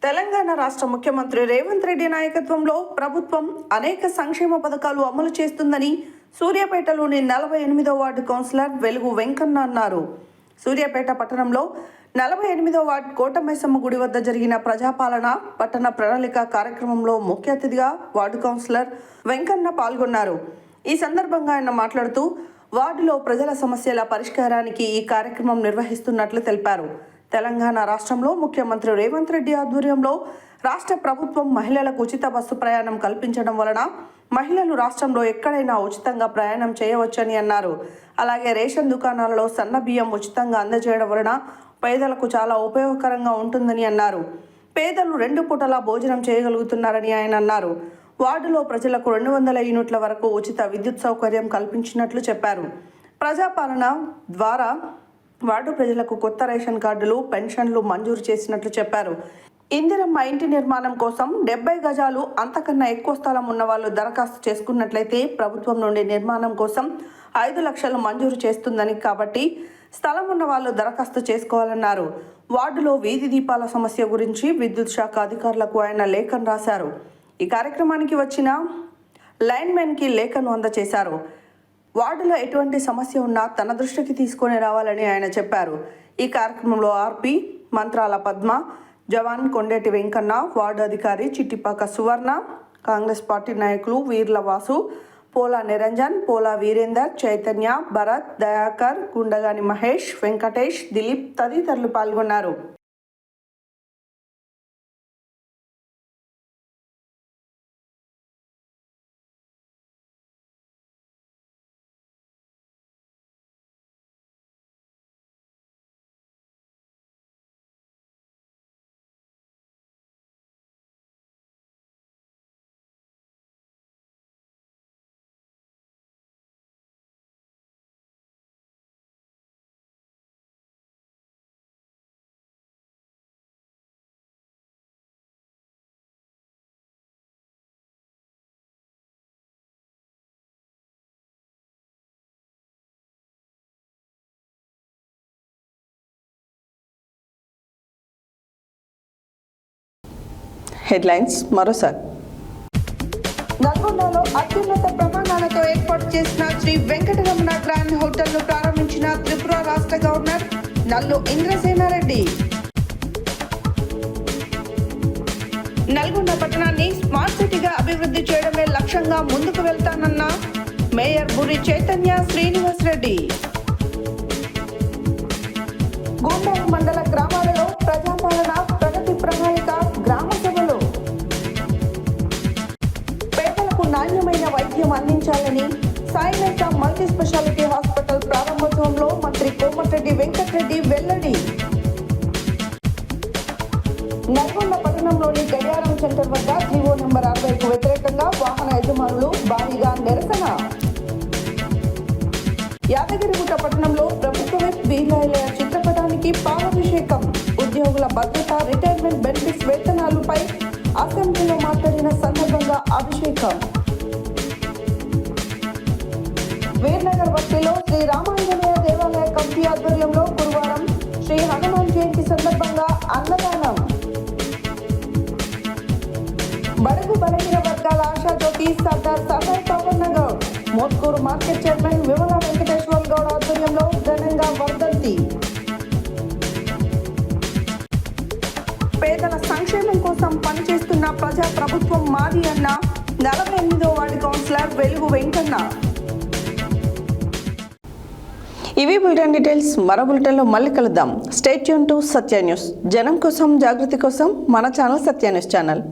తెలంగాణ రాష్ట్ర ముఖ్యమంత్రి రేవంత్ రెడ్డి నాయకత్వంలో ప్రభుత్వం అనేక సంక్షేమ పథకాలు అమలు చేస్తుందని సూర్యాపేటలోని 48వ వార్డు కౌన్సిలర్ వెలుగు వెంకన్న అన్నారు. సూర్యాపేట పట్టణంలో 48వ వార్డు కోట మైసమ్మ గుడి వద్ద జరిగిన ప్రజాపాలన పట్టణ ప్రణాళిక కార్యక్రమంలో ముఖ్య అతిథిగా వార్డు కౌన్సిలర్ వెంకన్న పాల్గొన్నారు. ఈ సందర్భంగా ఆయన మాట్లాడుతూ వార్డులో ప్రజల సమస్యల పరిష్కారానికి ఈ కార్యక్రమం నిర్వహిస్తున్నట్లు తెలిపారు. తెలంగాణ రాష్ట్రంలో ముఖ్యమంత్రి రేవంత్ రెడ్డి ఆధ్వర్యంలో రాష్ట్ర ప్రభుత్వం మహిళలకు ఉచిత బస్సు ప్రయాణం కల్పించడం వలన మహిళలు రాష్ట్రంలో ఎక్కడైనా ఉచితంగా ప్రయాణం చేయవచ్చని అన్నారు. అలాగే రేషన్ దుకాణాలలో సన్న బియ్యం ఉచితంగా అందజేయడం వలన పేదలకు చాలా ఉపయోగకరంగా ఉంటుందని అన్నారు. పేదలు 2 పూటల భోజనం చేయగలుగుతున్నారని ఆయన అన్నారు. వార్డులో ప్రజలకు 200 యూనిట్ల వరకు ఉచిత విద్యుత్ సౌకర్యం కల్పించినట్లు చెప్పారు. ప్రజాపాలన ద్వారా వార్డు ప్రజలకు కొత్త రేషన్ కార్డులు, పెన్షన్లు మంజూరు చేసినట్లు చెప్పారు. ఇందిరమ్మ ఇంటి నిర్మాణం కోసం 70 గజాలు అంతకన్నా ఎక్కువ స్థలం ఉన్న వాళ్ళు దరఖాస్తు చేసుకున్నట్లయితే ప్రభుత్వం నుండి నిర్మాణం కోసం 5 లక్షలు మంజూరు చేస్తుందని, కాబట్టి స్థలం ఉన్న వాళ్ళు దరఖాస్తు చేసుకోవాలన్నారు. వార్డులో వీధి దీపాల సమస్య గురించి విద్యుత్ శాఖ అధికారులకు ఆయన లేఖను రాశారు. ఈ కార్యక్రమానికి వచ్చిన లైన్మెన్కి లేఖను అందజేశారు. వార్డులో ఎటువంటి సమస్య ఉన్నా తన దృష్టికి తీసుకొని రావాలని ఆయన చెప్పారు. ఈ కార్యక్రమంలో ఆర్పి మంత్రాల పద్మ, జవాన్ కొండేటి వెంకన్న, వార్డు అధికారి చిట్టిపాక సువర్ణ, కాంగ్రెస్ పార్టీ నాయకులు వీర్ల వాసు, పోలా నిరంజన్, పోలా వీరేందర్, చైతన్య, భరత్, దయాకర్, గుండగాని మహేష్, వెంకటేష్, దిలీప్ తదితరులు పాల్గొన్నారు. హెడ్లైన్స్ మరోసారి. నల్గొండలో అత్యున్నత ప్రమాణాలతో ఏర్పాటు చేసిన శ్రీ వెంకటరమణ గ్రాండ్ హోటల్ను ప్రారంభించిన త్రిపుర రాష్ట్ర గవర్నర్ నల్లు ఇంద్రసేనారెడ్డి. నల్గొండ పట్టణాన్ని స్మార్ట్ సిటీగా అభివృద్ధి చేయడమే లక్ష్యంగా ముందుకు వెళ్తానన్న మేయర్ బురి చైతన్య శ్రీనివాస్ రెడ్డి. గూండాల మండల గ్రామాలలో ప్రజాపాలన ప్రగతి ప్రణాళిక గ్రామ సభలు. పేదలకు నాణ్యమైన వైద్యం అందించాలని సాయిలత మల్టీ స్పెషాలిటీ హాస్పిటల్ ప్రారంభోత్సవంలో మంత్రి కోమటిరెడ్డి వెంకటరెడ్డి వెల్లడి. నల్గొండ పట్టణంలోని గడియారం సెంటర్ వద్ద జీవో నెంబర్ 60కు వ్యతిరేకంగా వాహన యజమానులు భారీగా నిరసన. యాదగిరిగుట్ట పట్టణంలో ప్రభుత్వ విప్ వీరాయిల చిత్రపటానికి పాలాభిషేకం. ఉద్యోగుల భద్రత, రిటైర్మెంట్ బెనిఫిట్స్, వేతనాలపై అసెంబ్లీలో మాట్లాడిన సందర్భంగా అభిషేకం. వీర్నగర్ బస్తీలో శ్రీ రామాంజనేయ దేవాలయ కమిటీ ఆధ్వర్యంలో గురువారం శ్రీ హనుమాన్ జయంతి సందర్భంగా అన్నదానం. బడుగు బలహీన వర్గాల ఆశాజ్యోతి సర్దార్ సర్దార్ పవన్ నగర్ మోత్కూరు మార్కెట్ చైర్మన్ విమల వెంకటేశ్వర గౌడ్ ఆధ్వర్యంలో ఘనంగా వర్ధంతి. పేదల సంక్షేమం కోసం పనిచేస్తున్న ప్రజా ప్రభుత్వం మాది అన్న 48వ వార్డు కౌన్సిలర్ వెలుగు వెంకన్న. ఇవి బులెటిన్ డీటెయిల్స్. మరో బులెటిన్లో మళ్ళీ కలుద్దాం. Stay tune to Satya news. జనం కోసం, జాగృతి కోసం మన ఛానల్ సత్య న్యూస్ ఛానల్.